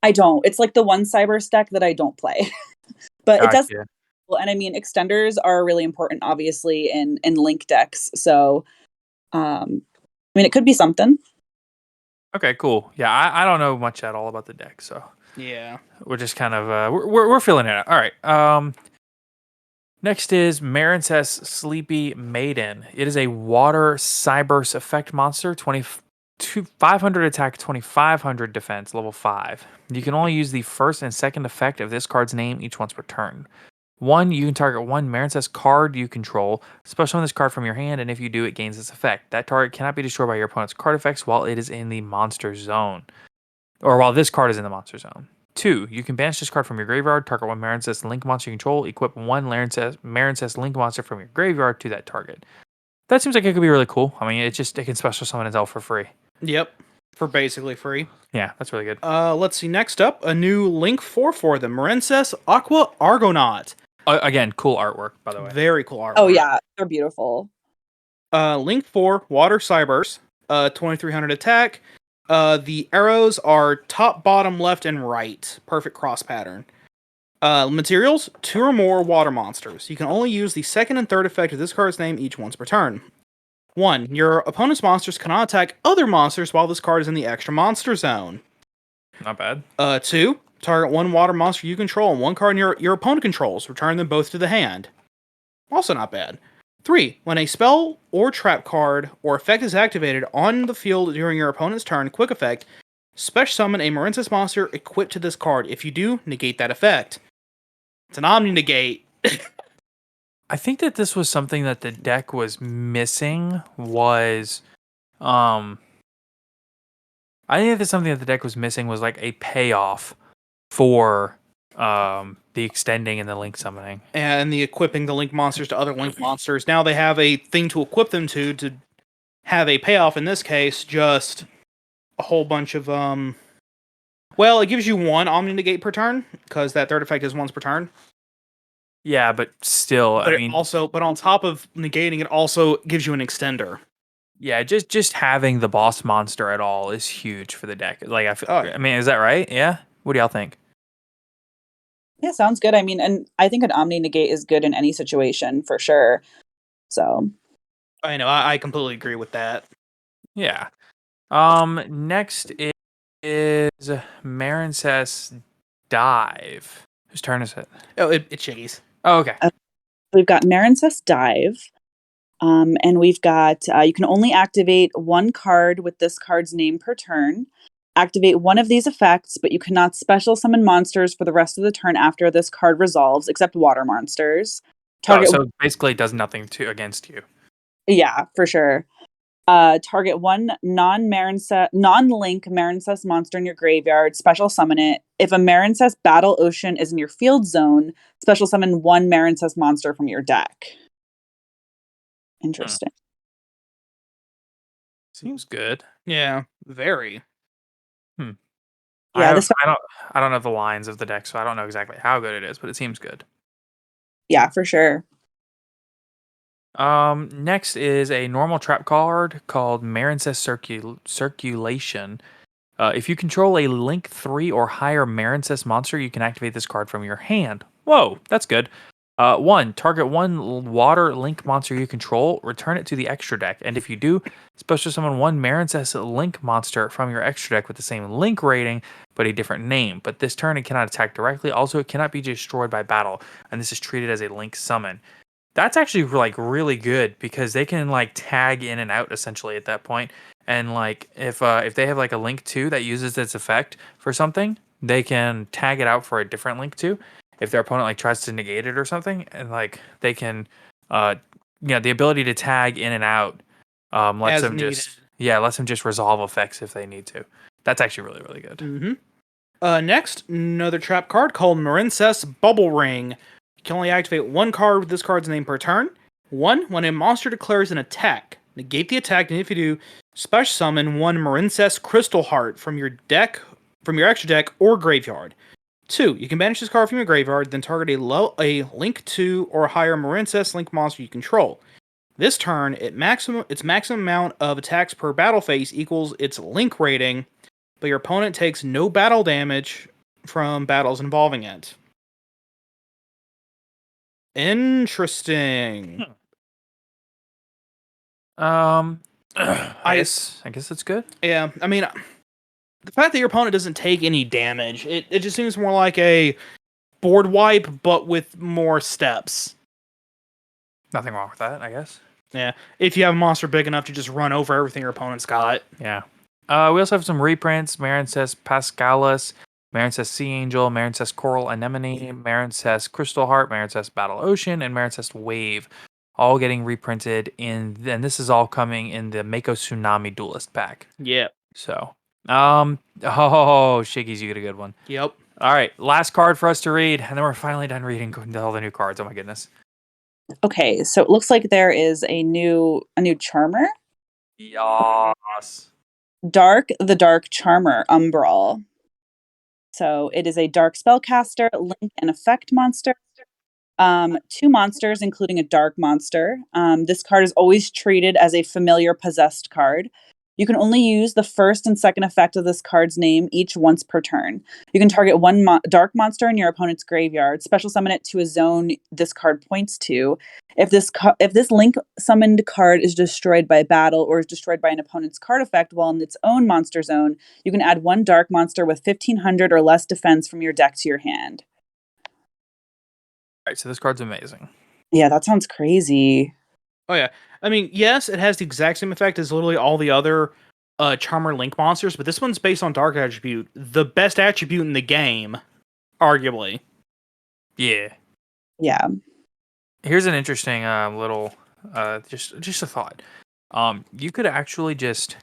I don't. It's like the one cyber stack that I don't play. But it does. And I mean, extenders are really important, obviously, in link decks. So, I mean, it could be something. Okay, cool. Yeah, I don't know much at all about the deck, so yeah, we're just kind of we're filling it out. All right. Next is Marincess Sleepy Maiden. It is a water cyburst effect monster, 500 attack, 2500 defense, level 5. You can only use the first and second effect of this card's name each once per turn. 1, you can target one Marincess card you control, special summon this card from your hand, and if you do, it gains this effect. That target cannot be destroyed by your opponent's card effects while it is in the monster zone. Or while this card is in the monster zone. 2, you can banish this card from your graveyard, target one Marincess link monster you control, equip one Marincess link monster from your graveyard to that target. That seems like it could be really cool. I mean, it can special summon itself for free. Yep, for basically free. Yeah, that's really good. Let's see. Next up, a new Link 4 for them. Marincess Aqua Argonaut. Again, cool artwork, by the way. Very cool artwork. Oh, yeah. They're beautiful. Link 4, Water Cyburst. 2300 attack. The arrows are top, bottom, left, and right. Perfect cross pattern. Materials, 2 or more water monsters. You can only use the second and third effect of this card's name each once per turn. 1. Your opponent's monsters cannot attack other monsters while this card is in the extra monster zone. Not bad. 2. Target one water monster you control and one card your opponent controls. Return them both to the hand. Also not bad. 3. When a spell or trap card or effect is activated on the field during your opponent's turn, quick effect, special summon a Marincess monster equipped to this card. If you do, negate that effect. It's an Omni Negate. I think that this was something that the deck was missing was like a payoff for the extending and the link summoning. And the equipping the link monsters to other link monsters. Now they have a thing to equip them to have a payoff. In this case, just a whole bunch of well, it gives you one Omni Negate per turn, because that third effect is once per turn. Yeah, but still, but on top of negating, it also gives you an extender. Yeah, just having the boss monster at all is huge for the deck. Like I mean, is that right? Yeah. What do y'all think? Yeah, sounds good. I mean, and I think an Omni Negate is good in any situation for sure. So I know. I completely agree with that. Yeah. Next is Marincess Dive. Whose turn is it? Oh, it's Schiggys. Oh, okay. we've got Marincess Dive. And we've got, you can only activate one card with this card's name per turn. Activate one of these effects, but you cannot special summon monsters for the rest of the turn after this card resolves, except water monsters. Target. So basically, it does nothing against you. Yeah, for sure. Target one non-link Marincess monster in your graveyard. Special summon it. If a Marincess Battle Ocean is in your field zone, special summon one Marincess monster from your deck. Interesting. Seems good. Yeah, very. Yeah, I don't know the lines of the deck, so I don't know exactly how good it is, but it seems good. Yeah, for sure. Next is a normal trap card called Marincess Circulation. If you control a Link 3 or higher Marincess monster, you can activate this card from your hand. Whoa, that's good. 1. Target one water Link monster you control, return it to the extra deck. And if you do, special summon one Marincess Link monster from your extra deck with the same Link rating, but a different name. But this turn, it cannot attack directly. Also, it cannot be destroyed by battle, and this is treated as a Link summon. That's actually like really good because they can like tag in and out essentially at that point. And like if they have like a Link 2 that uses its effect for something, they can tag it out for a different Link 2 if their opponent like tries to negate it or something, and like they can the ability to tag in and out lets As them needed. lets them just resolve effects if they need to. That's actually really, really good. Mm-hmm. Next, another trap card called Marincess Bubble Ring. You can only activate one card with this card's name per turn. 1. When a monster declares an attack, negate the attack, and if you do, special summon one Marincess Crystal Heart from your extra deck or graveyard. 2. You can banish this card from your graveyard, then target a Link 2 or higher Marincess Link monster you control. This turn, its maximum amount of attacks per battle phase equals its Link rating, but your opponent takes no battle damage from battles involving it. Interesting. I guess it's good. Yeah, I mean, the fact that your opponent doesn't take any damage, it just seems more like a board wipe, but with more steps. Nothing wrong with that, I guess. Yeah, if you have a monster big enough to just run over everything your opponent's got. Yeah. We also have some reprints. Marincess Pascalis, Marincess Sea Angel, Marincess Coral Anemone, Marincess Crystal Heart, Marincess Battle Ocean, and Marincess Wave. All getting reprinted and this is all coming in the Mako Tsunami Duelist pack. Yeah. So, Schiggys, you get a good one. Yep. All right, last card for us to read, and then we're finally done reading all the new cards. Oh my goodness. Okay, so it looks like there is a new charmer. Yes. The Dark Charmer Umbral. So it is a dark spellcaster, link, and effect monster. 2 monsters, including a dark monster. This card is always treated as a familiar possessed card. You can only use the first and second effect of this card's name each once per turn. You can target one dark monster in your opponent's graveyard, special summon it to a zone this card points to. If this link summoned card is destroyed by battle or is destroyed by an opponent's card effect while in its own monster zone, you can add one dark monster with 1500 or less defense from your deck to your hand. All right, so this card's amazing. Yeah, that sounds crazy. Oh yeah. I mean, yes, it has the exact same effect as literally all the other Charmer Link monsters, but this one's based on Dark Attribute, the best attribute in the game, arguably. Yeah. Yeah. Here's an interesting little just a thought. You could actually just,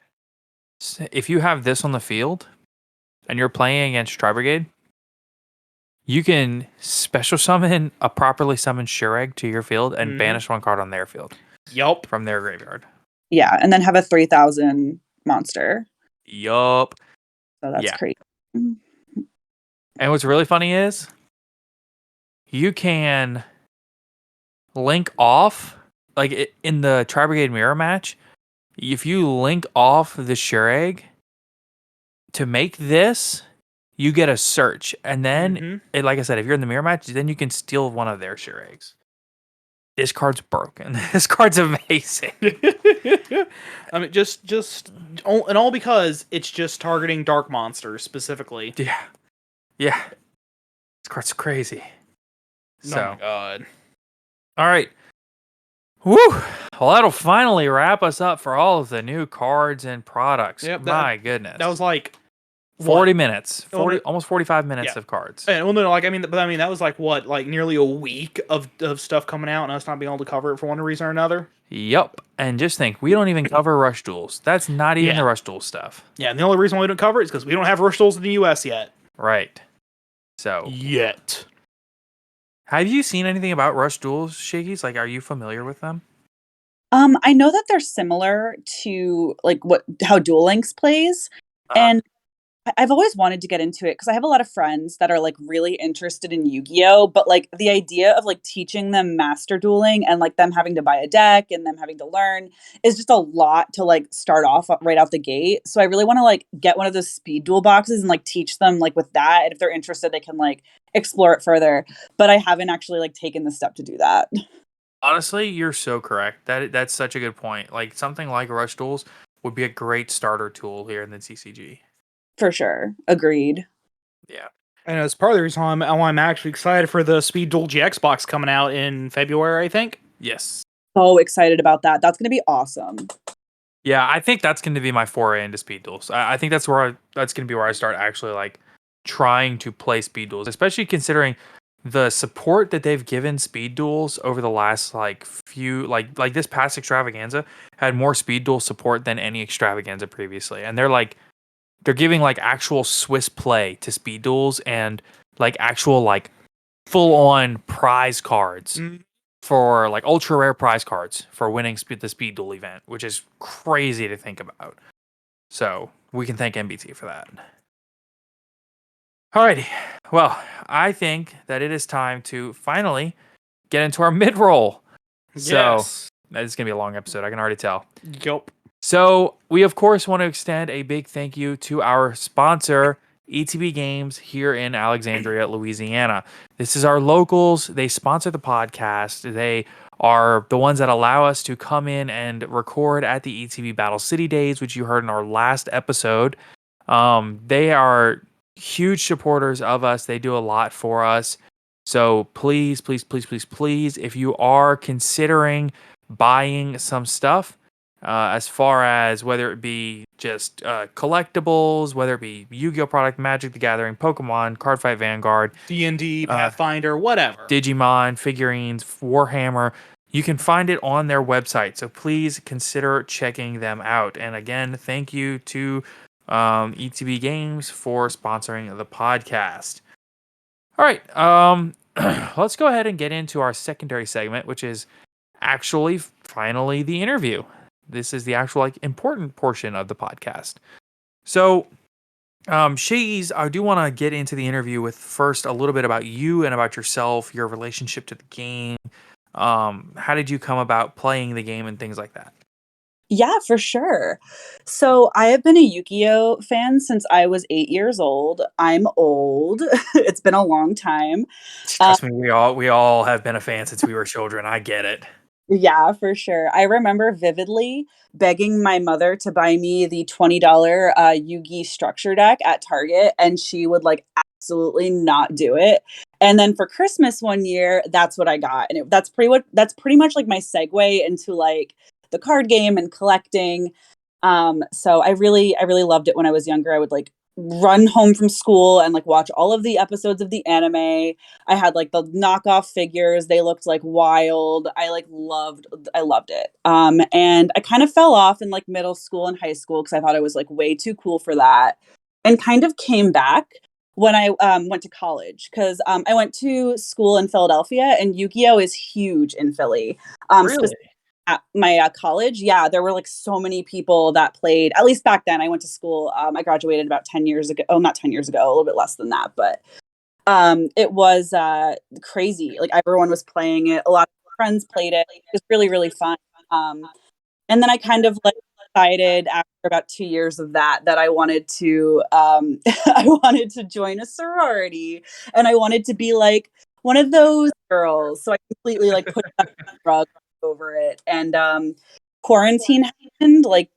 if you have this on the field and you're playing against Tri Brigade, you can special summon a properly summoned Shureg to your field and banish one card on their field. Yup. From their graveyard. Yeah, and then have a 3000 monster. Yup. So that's crazy. And what's really funny is you can link off, like in the Tri Brigade Mirror match, if you link off the Shureg to make this, you get a search. And then, like I said, if you're in the mirror match, then you can steal one of their Shuregs. this card's broken. This card's amazing. I mean, and all because it's just targeting dark monsters specifically. Yeah. This card's crazy. So, oh my god. All right. Woo! Well, that'll finally wrap us up for all of the new cards and products. Yep, My goodness. That was like 40 minutes. Almost 45 minutes of cards. And well, no, that was like nearly a week of stuff coming out and us not being able to cover it for one reason or another. Yep. And just think, we don't even cover Rush Duels. That's not even the Rush Duel stuff. Yeah, and the only reason why we don't cover it is because we don't have Rush Duels in the US yet. Right. So. Yet. Have you seen anything about Rush Duels, Schiggys? Like, are you familiar with them? I know that they're similar to like how Duel Links plays, and I've always wanted to get into it because I have a lot of friends that are like really interested in Yu-Gi-Oh, but like the idea of like teaching them master dueling and like them having to buy a deck and them having to learn is just a lot to like start off right out the gate. So I really want to like get one of those speed duel boxes and like teach them like with that, and if they're interested they can like explore it further, but I haven't actually like taken the step to do that. Honestly, you're so correct. That's such a good point. Like something like Rush Duels would be a great starter tool here in the CCG. For sure. Agreed. Yeah. And it's part of the reason why I'm actually excited for the Speed Duel GX box coming out in February, I think. Yes. So excited about that. That's going to be awesome. Yeah, I think that's going to be my foray into Speed Duels. I think that's going to be where I start actually like trying to play Speed Duels, especially considering the support that they've given Speed Duels over the last like few like this past extravaganza had more Speed Duel support than any extravaganza previously. And they're giving like actual Swiss play to Speed Duels and like actual like full on prize cards for like ultra rare prize cards for winning the Speed Duel event, which is crazy to think about. So we can thank MBT for that. Alrighty. Well, I think that it is time to finally get into our mid-roll. So it's going to be a long episode. I can already tell. Yup. So we, of course, want to extend a big thank you to our sponsor, ETB Games, here in Alexandria, Louisiana. This is our locals. They sponsor the podcast. They are the ones that allow us to come in and record at the ETB Battle City Days, which you heard in our last episode. They are huge supporters of us. They do a lot for us. So please, please, please, please, please, if you are considering buying some stuff, as far as whether it be just collectibles, whether it be Yu-Gi-Oh! Product, Magic the Gathering, Pokemon, Cardfight Vanguard, D&D, Pathfinder, whatever. Digimon, figurines, Warhammer, you can find it on their website. So please consider checking them out. And again, thank you to ETB Games for sponsoring the podcast. All right, let's go ahead and get into our secondary segment, which is actually finally the interview. This is the actual like important portion of the podcast. So, Schiggys, I do want to get into the interview with first a little bit about you and about yourself, your relationship to the game. How did you come about playing the game and things like that? Yeah, for sure. So I have been a Yu-Gi-Oh fan since I was 8 years old. I'm old. It's been a long time. Trust me, we all have been a fan since we were children. I get it. Yeah, for sure. I remember vividly begging my mother to buy me the $20 Yu-Gi structure deck at Target, and she would like absolutely not do it. And then for Christmas one year, that's what I got, and that's pretty much like my segue into like the card game and collecting. So I really loved it when I was younger. I would like run home from school and like watch all of the episodes of the anime. I had like the knockoff figures. They looked like wild. I loved it. And I kind of fell off in like middle school and high school because I thought I was like way too cool for that, and kind of came back when I went to college because I went to school in Philadelphia, and Yu-Gi-Oh is huge in Philly. Really? At my college, yeah, there were like so many people that played, at least back then. I went to school, I graduated about 10 years ago. Oh, not 10 years ago, a little bit less than that, but it was crazy. Like everyone was playing it. A lot of friends played it. It was really fun. And then I kind of like decided after about 2 years of that I wanted to I wanted to join a sorority, and I wanted to be like one of those girls. So I completely like put that rug over it. And quarantine happened, like,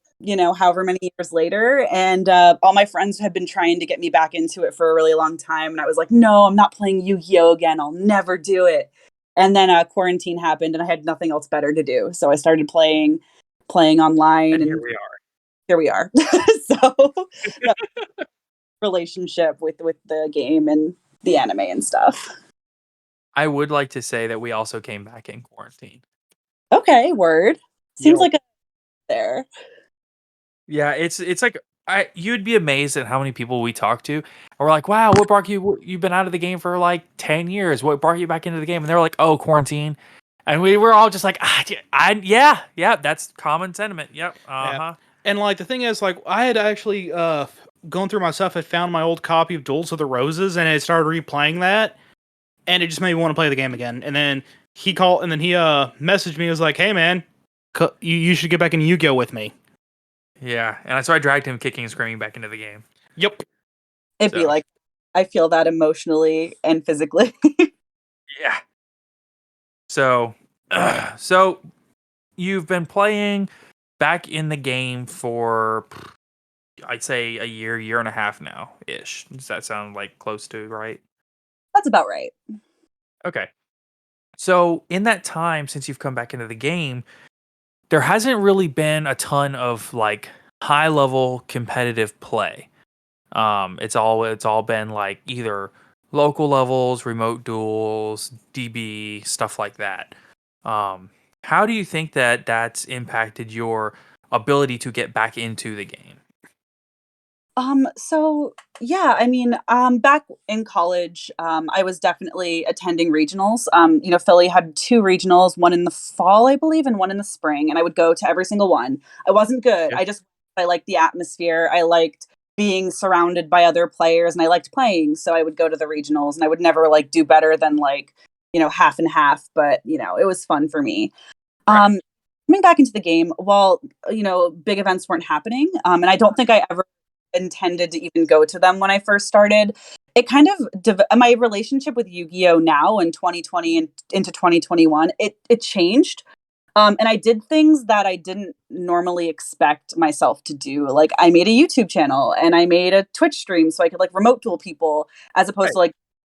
however many years later. And all my friends had been trying to get me back into it for a really long time. And I was like, no, I'm not playing Yu-Gi-Oh again. I'll never do it. And then quarantine happened and I had nothing else better to do. So I started playing online, And and here we here we are. are. So that relationship with the game and the anime and stuff. I would like to say that we also came back in quarantine. Okay, word. Seems like a there. Yeah, it's like you'd be amazed at how many people we talk to. And we're like, "Wow, what brought you? You've been out of the game for like 10 years. What brought you back into the game?" And they're like, "Oh, quarantine." And we were all just like, yeah, that's common sentiment. Yep. Yeah. And like the thing is, like I had actually going through my stuff, had found my old copy of Duels of the Roses, and I started replaying that, and it just made me want to play the game again. And then he messaged me, was like, "Hey man, you should get back in Yu-Gi-Oh with me." Yeah, and so I dragged him kicking and screaming back into the game. Yep. It'd be like, I feel that emotionally and physically. Yeah. So, so you've been playing back in the game for, I'd say, a year and a half now ish. Does that sound like close to right? That's about right. Okay. So in that time since you've come back into the game, there hasn't really been a ton of like high level competitive play. It's all been like either local levels, remote duels, DB, stuff like that. Um, how do you think that that's impacted your ability to get back into the game? So yeah, I mean, back in college, I was definitely attending regionals. Philly had two regionals, one in the fall, I believe, and one in the spring, and I would go to every single one. I wasn't good. Yeah. I liked the atmosphere. I liked being surrounded by other players, and I liked playing. So I would go to the regionals, and I would never like do better than like, half and half, but it was fun for me. Right. Coming back into the game, while big events weren't happening, and I don't think I ever intended to even go to them when I first started. It kind of my relationship with Yu-Gi-Oh now in 2020 and into 2021, it changed. And I did things that I didn't normally expect myself to do. Like I made a YouTube channel and I made a Twitch stream so I could like remote duel people as opposed to like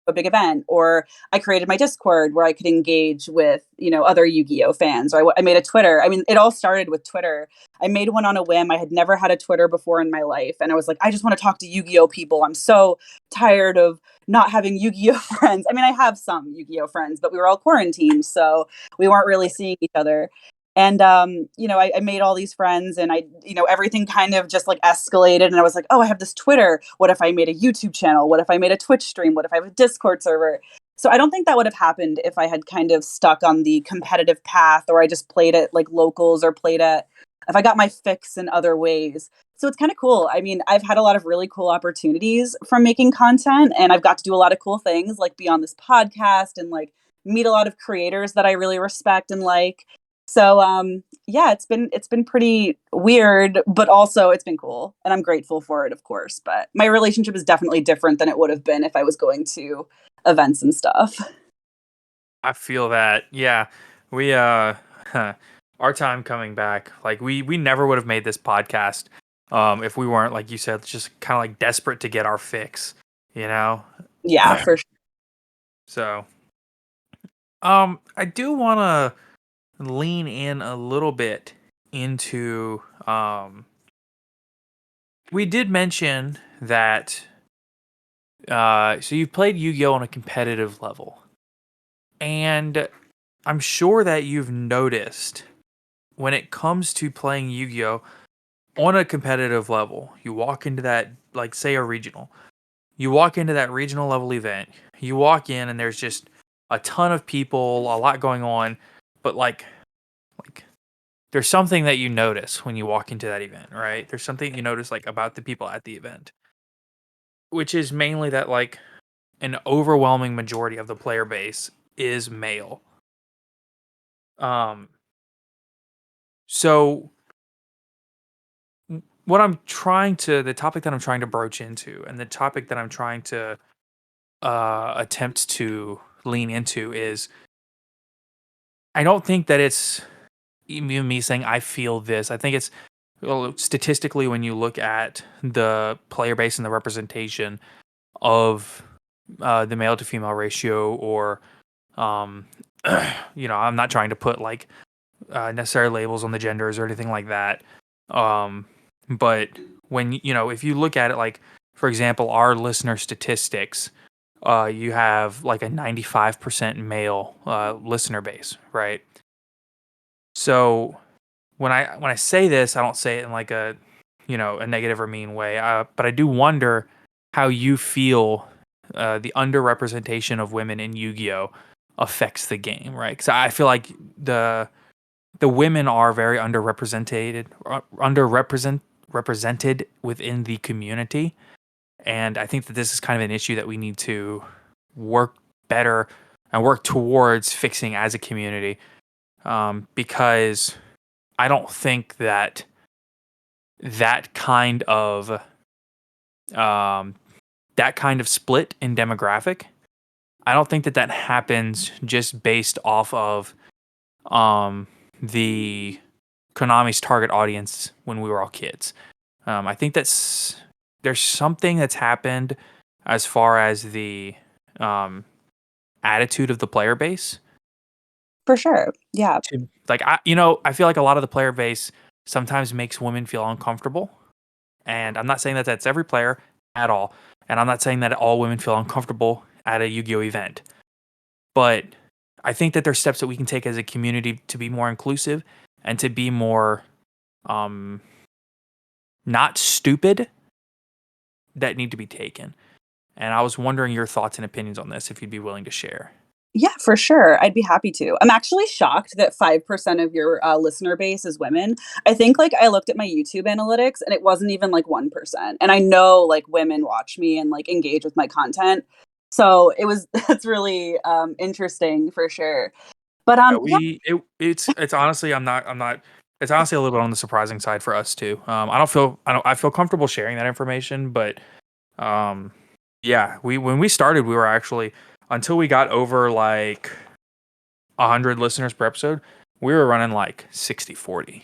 a big event. Or I created my Discord where I could engage with, other Yu-Gi-Oh fans. Or I made a Twitter. I mean, it all started with Twitter. I made one on a whim. I had never had a Twitter before in my life. And I was like, I just want to talk to Yu-Gi-Oh people. I'm so tired of not having Yu-Gi-Oh friends. I mean, I have some Yu-Gi-Oh friends, but we were all quarantined. So we weren't really seeing each other. And I made all these friends, and everything kind of just like escalated. And I was like, oh, I have this Twitter. What if I made a YouTube channel? What if I made a Twitch stream? What if I have a Discord server? So I don't think that would have happened if I had kind of stuck on the competitive path, or I just played at like locals, or if I got my fix in other ways. So it's kind of cool. I mean, I've had a lot of really cool opportunities from making content, and I've got to do a lot of cool things, like be on this podcast and like meet a lot of creators that I really respect and like. So yeah, it's been pretty weird, but also it's been cool, and I'm grateful for it, of course. But my relationship is definitely different than it would have been if I was going to events and stuff. I feel that. Yeah. We our time coming back, like we never would have made this podcast if we weren't, like you said, just kind of like desperate to get our fix, you know? Yeah, for sure. So, I do want to lean in a little bit into we did mention that so you've played Yu-Gi-Oh on a competitive level. And I'm sure that you've noticed when it comes to playing Yu-Gi-Oh on a competitive level, you walk into that, like say a regional. You walk into that regional level event. You walk in and there's just a ton of people, a lot going on, but like there's something that you notice when you walk into that event, right? There's something you notice like about the people at the event, which is mainly that like an overwhelming majority of the player base is male. Um so the topic that I'm trying to broach into, and the topic that I'm trying to attempt to lean into is I don't think that it's even me saying I feel this. I think it's statistically when you look at the player base and the representation of the male to female ratio, or I'm not trying to put like necessary labels on the genders or anything like that. But when if you look at it, like for example, our listener statistics, you have like a 95% male listener base, right? So when I say this, I don't say it in like a a negative or mean way, but I do wonder how you feel the underrepresentation of women in Yu-Gi-Oh affects the game, right? Because I feel like the women are very represented within the community, and I think that this is kind of an issue that we need to work better and work towards fixing as a community, because I don't think that kind of split in demographic, I don't think that happens just based off of the Konami's target audience when we were all kids. I think there's something that's happened as far as the attitude of the player base. For sure. Yeah. Like I feel like a lot of the player base sometimes makes women feel uncomfortable. And I'm not saying that that's every player at all. And I'm not saying that all women feel uncomfortable at a Yu-Gi-Oh event. But I think that there's steps that we can take as a community to be more inclusive and to be more not stupid that need to be taken. And I was wondering your thoughts and opinions on this, if you'd be willing to share. Yeah, for sure. I'd be happy to. I'm actually shocked that 5% of your listener base is women. I think like I looked at my YouTube analytics and it wasn't even like 1%. And I know like women watch me and like engage with my content. So that's really interesting for sure. But it's honestly it's honestly a little bit on the surprising side for us too. I feel comfortable sharing that information, but yeah, when we started, we were actually, until we got over like 100 listeners per episode, we were running like 60-40.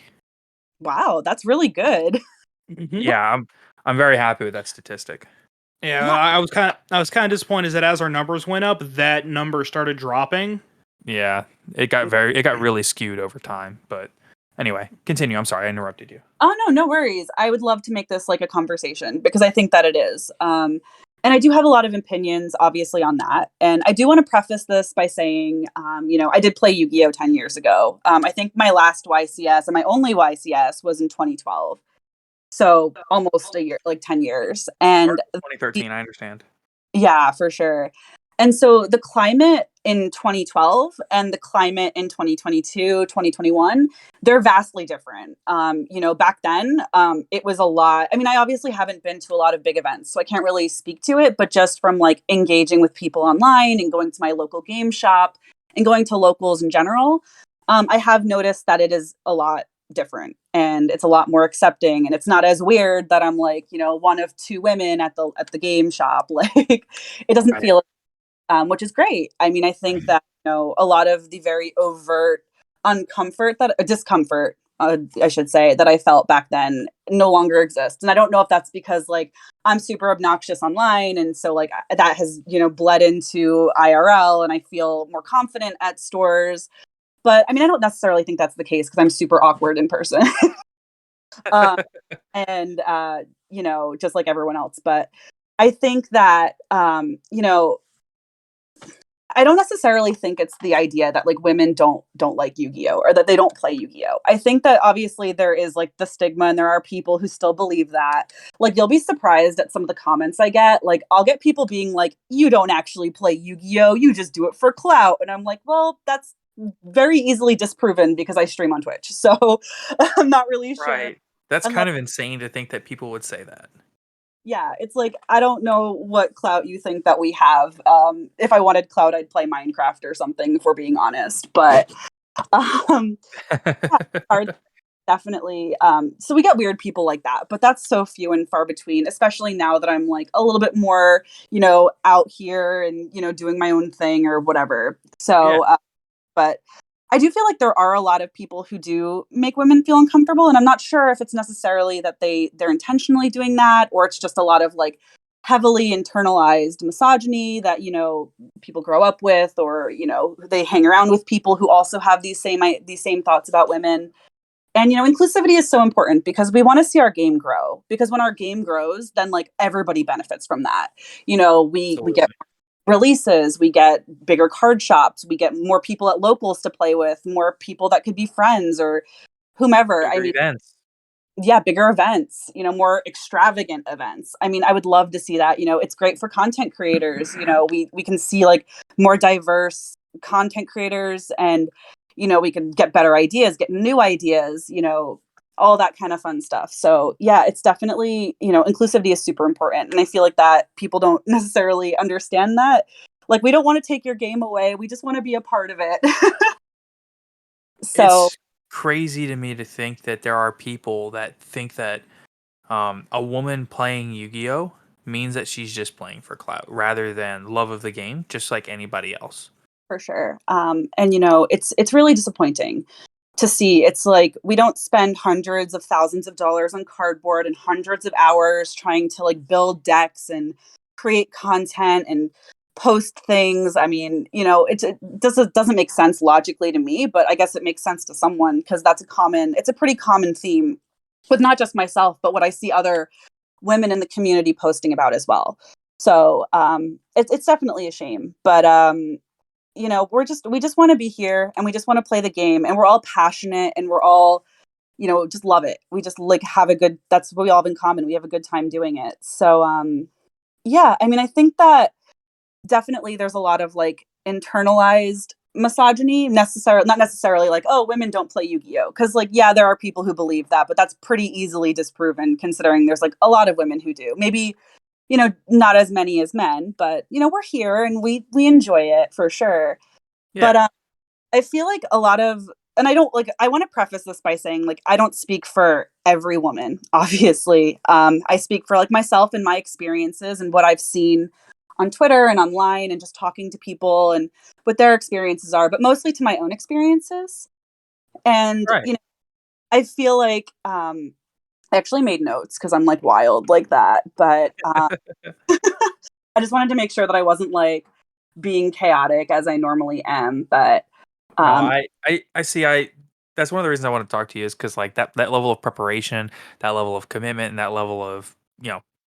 Wow, that's really good. Yeah, I'm very happy with that statistic. Yeah, I was kind of disappointed that as our numbers went up, that number started dropping. Yeah, it got really skewed over time. But anyway, continue. I'm sorry, I interrupted you. Oh no worries. I would love to make this like a conversation because I think that it is. And I do have a lot of opinions, obviously, on that. And I do want to preface this by saying, I did play Yu-Gi-Oh 10 years ago. I think my last YCS and my only YCS was in 2012. So almost a year, like 10 years. And 2013, I understand. Yeah, for sure. And so the climate in 2012 and the climate in 2022, 2021, they're vastly different. Back then, it was a lot. I mean, I obviously haven't been to a lot of big events, so I can't really speak to it, but just from like engaging with people online and going to my local game shop and going to locals in general, I have noticed that it is a lot different and it's a lot more accepting, and it's not as weird that I'm like, one of two women at the game shop. Like it doesn't feel which is great. I mean, I think that a lot of the very overt discomfort, I should say, that I felt back then no longer exists. And I don't know if that's because like I'm super obnoxious online, and so like that has bled into IRL, and I feel more confident at stores. But I mean, I don't necessarily think that's the case because I'm super awkward in person. And just like everyone else. But I think that I don't necessarily think it's the idea that like women don't like Yu-Gi-Oh or that they don't play Yu-Gi-Oh. I think that obviously there is like the stigma, and there are people who still believe that. Like you'll be surprised at some of the comments I get. Like I'll get people being like, "You don't actually play Yu-Gi-Oh, you just do it for clout." And I'm like, "Well, that's very easily disproven because I stream on Twitch." So I'm not really sure. Right. That's kind of insane to think that people would say that. Yeah, it's like, I don't know what clout you think that we have. If I wanted clout, I'd play Minecraft or something, if we're being honest. But definitely. So we get weird people like that, but that's so few and far between, especially now that I'm like a little bit more, out here and, doing my own thing or whatever. So, but I do feel like there are a lot of people who do make women feel uncomfortable, and I'm not sure if it's necessarily that they're intentionally doing that, or it's just a lot of like heavily internalized misogyny that people grow up with, or they hang around with people who also have these same thoughts about women. And inclusivity is so important because we want to see our game grow, because when our game grows, then like everybody benefits from that. We get releases, we get bigger card shops, we get more people at locals to play with, more people that could be friends or whomever. Bigger events. Yeah, bigger events, more extravagant events. I mean, I would love to see that. It's great for content creators. We can see like more diverse content creators, and we can get better ideas, get new ideas, all that kind of fun stuff. So yeah, it's definitely, inclusivity is super important. And I feel like that people don't necessarily understand that. Like, we don't want to take your game away. We just want to be a part of it. So It's crazy to me to think that there are people that think that a woman playing Yu-Gi-Oh means that she's just playing for clout rather than love of the game, just like anybody else. for sure. And it's really disappointing to see. It's like we don't spend hundreds of thousands of dollars on cardboard and hundreds of hours trying to like build decks and create content and post things. I mean, it doesn't make sense logically to me, but I guess it makes sense to someone, because it's a pretty common theme with not just myself, but what I see other women in the community posting about as well. So it's definitely a shame, but we just want to be here, and we just want to play the game, and we're all passionate, and we're all, just love it. We just like have a good, that's what we all have in common. We have a good time doing it. So, yeah, I mean, I think that definitely there's a lot of like internalized misogyny, not necessarily like, oh, women don't play Yu-Gi-Oh, because like, yeah, there are people who believe that, but that's pretty easily disproven considering there's like a lot of women who do. Maybe not as many as men, but we're here and we enjoy it for sure. Yeah. But I feel like a lot of, and I want to preface this by saying, like, I don't speak for every woman, obviously. I speak for like myself and my experiences and what I've seen on Twitter and online and just talking to people and what their experiences are, but mostly to my own experiences. And, Right. I feel like, I actually made notes because I'm like wild like that, but I just wanted to make sure that I wasn't like being chaotic as I normally am. But No, um, I see. That's one of the reasons I want to talk to you is because like that level of preparation, that level of commitment, and that level of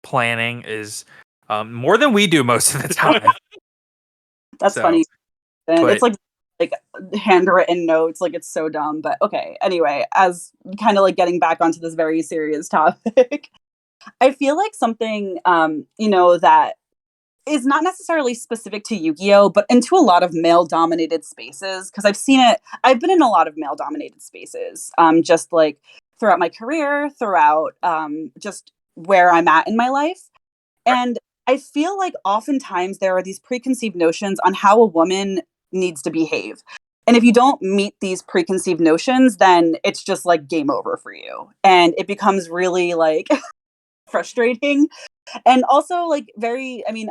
planning is more than we do most of the time. that's So, funny. And but it's like handwritten notes, like it's so dumb. But okay. Anyway, as kind of like getting back onto this very serious topic, I feel like something that is not necessarily specific to Yu-Gi-Oh, but into a lot of male-dominated spaces, because I've been in a lot of male-dominated spaces, just like throughout my career, throughout just where I'm at in my life. And I feel like oftentimes there are these preconceived notions on how a woman needs to behave. And if you don't meet these preconceived notions, then it's just like game over for you. And it becomes really like frustrating, and also like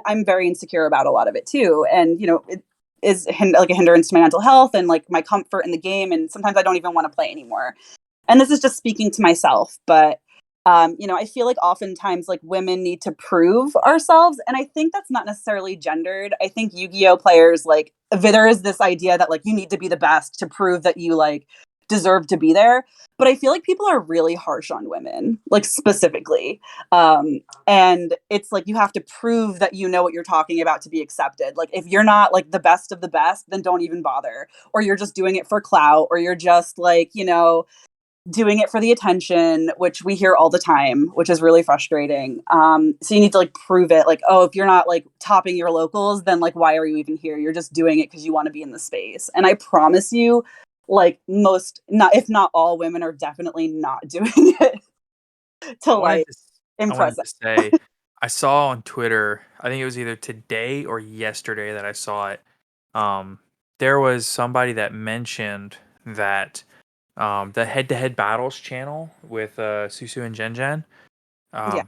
I'm very insecure about a lot of it too, and it is like a hindrance to my mental health and like my comfort in the game, and sometimes I don't even want to play anymore. And this is just speaking to myself, but I feel like oftentimes like women need to prove ourselves, and I think that's not necessarily gendered. I think Yu-Gi-Oh players, like, there is this idea that like you need to be the best to prove that you like deserve to be there, but I feel like people are really harsh on women, like, specifically. And it's like you have to prove that you know what you're talking about to be accepted. Like, if you're not like the best of the best, then don't even bother, or you're just doing it for clout, or you're just like doing it for the attention, which we hear all the time, which is really frustrating. So you need to like prove it. Like, oh, if you're not like topping your locals, then like, why are you even here? You're just doing it because you want to be in the space. And I promise you, like, most, not if not all women are definitely not doing it to I wanted like to I impress wanted them. to say I saw on Twitter, I think it was either today or yesterday that I saw it. Um, there was somebody that mentioned that the head-to-head battles channel with Susu and Gen. Yeah.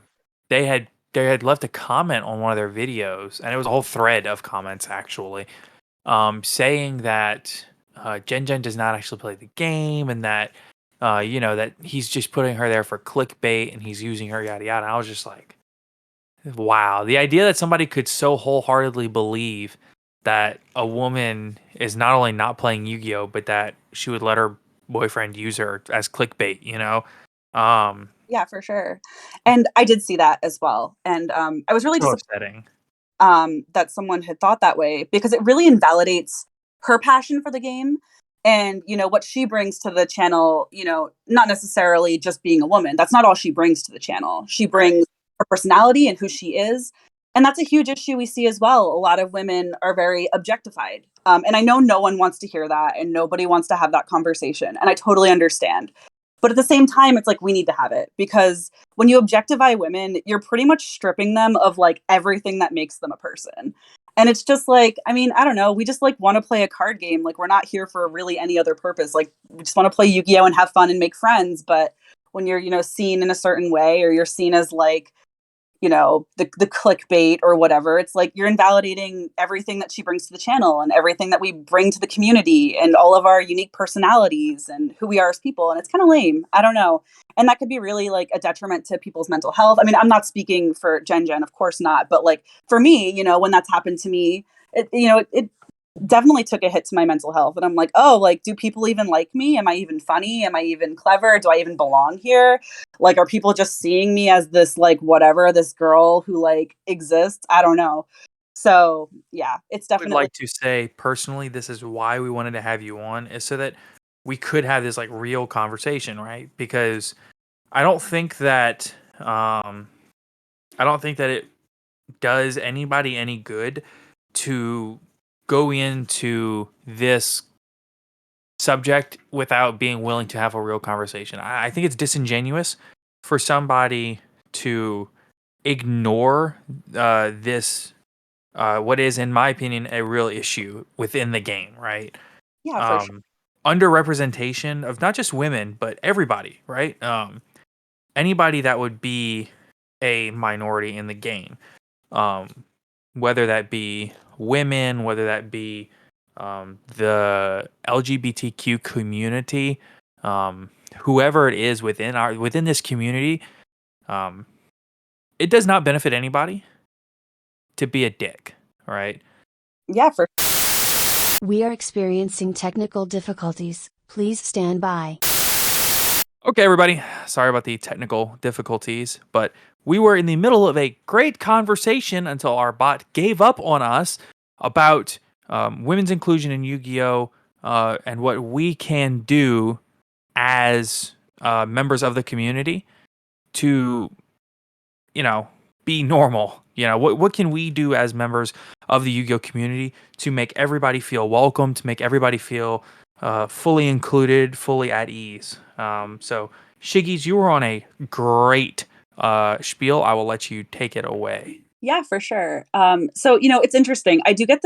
They had left a comment on one of their videos, and it was a whole thread of comments actually, saying that Gen does not actually play the game, and that that he's just putting her there for clickbait, and he's using her yada yada. And I was just like, wow, the idea that somebody could so wholeheartedly believe that a woman is not only not playing Yu-Gi-Oh, but that she would let her boyfriend use her as clickbait, Yeah, for sure. And I did see that as well. And I was really so disappointed upsetting. that someone had thought that way, because it really invalidates her passion for the game and what she brings to the channel. Not necessarily just being a woman. That's not all she brings to the channel. She brings her personality and who she is, and that's a huge issue we see as well. A lot of women are very objectified, and I know no one wants to hear that, and nobody wants to have that conversation, and I totally understand. But at the same time, it's like we need to have it, because when you objectify women, you're pretty much stripping them of like everything that makes them a person. And it's just like, I mean, I don't know. We just like want to play a card game. Like, we're not here for really any other purpose. Like, we just want to play Yu-Gi-Oh and have fun and make friends. But when you're, seen in a certain way, or you're seen as like, the clickbait or whatever, it's like you're invalidating everything that she brings to the channel and everything that we bring to the community and all of our unique personalities and who we are as people. And it's kind of lame. I don't know. And that could be really like a detriment to people's mental health. I mean, I'm not speaking for Gen, of course not. But like for me, when that's happened to me, it definitely took a hit to my mental health. And I'm like, oh, like, do people even like me? Am I even funny? Am I even clever? Do I even belong here? Like, are people just seeing me as this, like, whatever, this girl who, like, exists? I don't know. So, yeah, it's I would definitely. like to say personally, this is why we wanted to have you on, is so that we could have this like real conversation, right? Because I don't think that I don't think that it does anybody any good to go into this subject without being willing to have a real conversation. I think it's disingenuous for somebody to ignore this, what is, in my opinion, a real issue within the game, right? Yeah, for sure. Underrepresentation of not just women, but everybody, right? Anybody that would be a minority in the game, um, whether that be women, whether that be the LGBTQ community, whoever it is within this community, um, it does not benefit anybody to be a dick, right? Yeah, for We are experiencing technical difficulties. Please stand by. Okay, everybody. Sorry about the technical difficulties, but we were in the middle of a great conversation until our bot gave up on us about women's inclusion in Yu-Gi-Oh! And what we can do as members of the community to, be normal. What can we do as members of the Yu-Gi-Oh! Community to make everybody feel welcome, to make everybody feel fully included, fully at ease. So, Schiggys, you were on a great spiel. I will let you take it away. Yeah, for sure. So it's interesting. I do get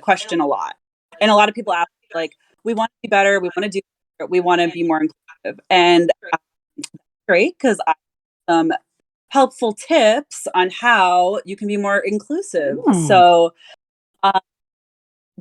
question a lot, and a lot of people ask like, we want to be better, we want to do better, we want to be more inclusive, and great, because I have some helpful tips on how you can be more inclusive. Ooh. So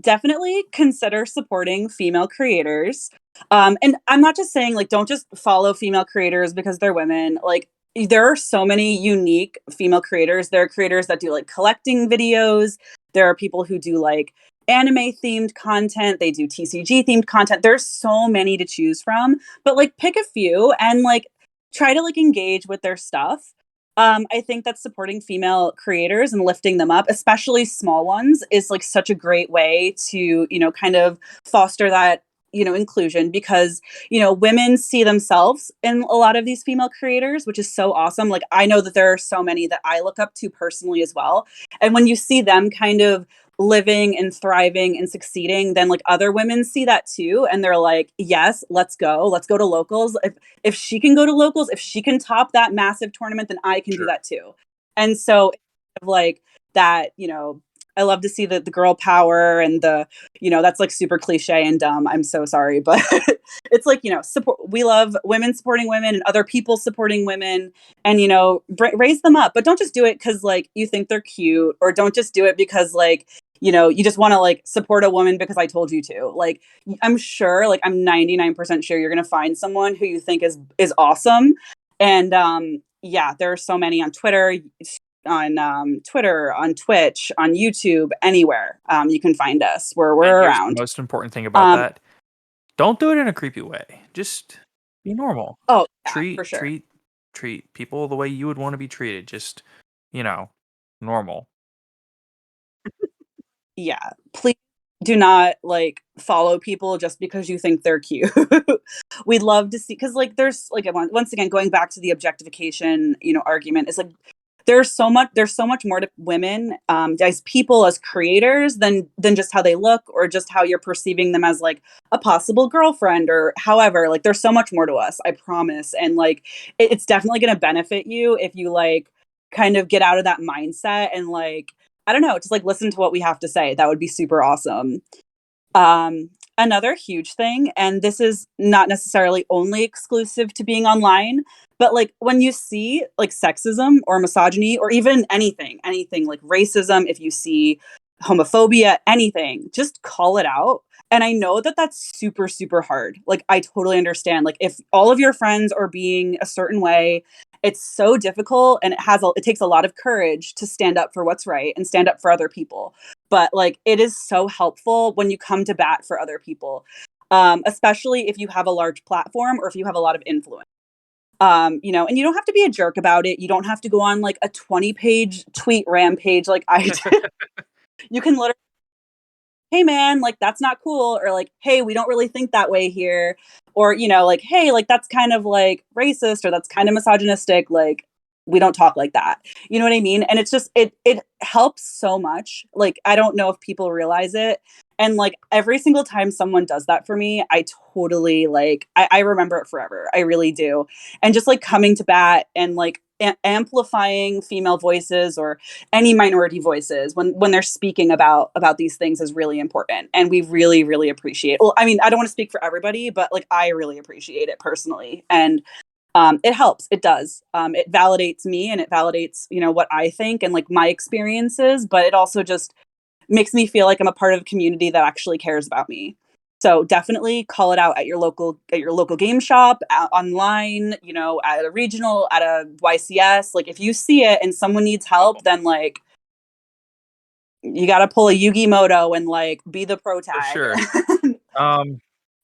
definitely consider supporting female creators. And I'm not just saying like don't just follow female creators because they're women. Like there are so many unique female creators. There are creators that do like collecting videos. There are people who do like anime themed content. They do TCG themed content. There's so many to choose from, but like pick a few and like try to like engage with their stuff. I think that supporting female creators and lifting them up, especially small ones, is like such a great way to, kind of foster that, inclusion, because, women see themselves in a lot of these female creators, which is so awesome. Like, I know that there are so many that I look up to personally as well. And when you see them kind of living and thriving and succeeding, then like other women see that too. And they're like, yes, let's go. Let's go to locals. If she can go to locals, if she can top that massive tournament, then I can do that too. And so like that, I love to see the girl power and the, that's like super cliche and dumb. I'm so sorry, but it's like, support. We love women supporting women and other people supporting women, and raise them up. But don't just do it because like you think they're cute, or don't just do it because like you just want to like support a woman because I told you to. Like I'm sure, like I'm 99% sure you're gonna find someone who you think is awesome. And yeah, there are so many on Twitter, on Twitch, on YouTube, anywhere. You can find us where we're here's around. the most important thing about that. Don't do it in a creepy way. Just be normal. Oh, yeah, for sure. Treat people the way you would want to be treated. Just, normal. Yeah, please do not like follow people just because you think they're cute. We'd love to see, because like there's like once again going back to the objectification argument, it's like there's so much more to women as people, as creators, than just how they look or just how you're perceiving them as like a possible girlfriend or however. Like there's so much more to us, I promise. And like it's definitely going to benefit you if you like kind of get out of that mindset and like, I don't know, just like listen to what we have to say. That would be super awesome. Another huge thing, and this is not necessarily only exclusive to being online, but like when you see like sexism or misogyny or even anything like racism, if you see homophobia, anything, just call it out. And I know that that's super, super hard. Like, I totally understand. Like, if all of your friends are being a certain way, it's so difficult, and it takes a lot of courage to stand up for what's right and stand up for other people. But like it is so helpful when you come to bat for other people, especially if you have a large platform or if you have a lot of influence. And you don't have to be a jerk about it. You don't have to go on like a 20-page tweet rampage like I did. You can literally, hey man, like that's not cool, or like, hey, we don't really think that way here, or like, hey, like that's kind of like racist, or that's kind of misogynistic, like we don't talk like that. You know what I mean? And it's just it helps so much. Like I don't know if people realize it. And like every single time someone does that for me, I totally like I remember it forever. I really do. And just like coming to bat and like amplifying female voices or any minority voices when they're speaking about these things is really important, and we really, really appreciate. Well, I mean, I don't want to speak for everybody, but like I really appreciate it personally, and it helps. It does. It validates me, and it validates what I think and like my experiences, but it also just makes me feel like I'm a part of a community that actually cares about me. So definitely call it out at your local game shop, online, at a regional, at a YCS. Like if you see it and someone needs help, then like you got to pull a Yugi Moto and like be the pro For tag. sure.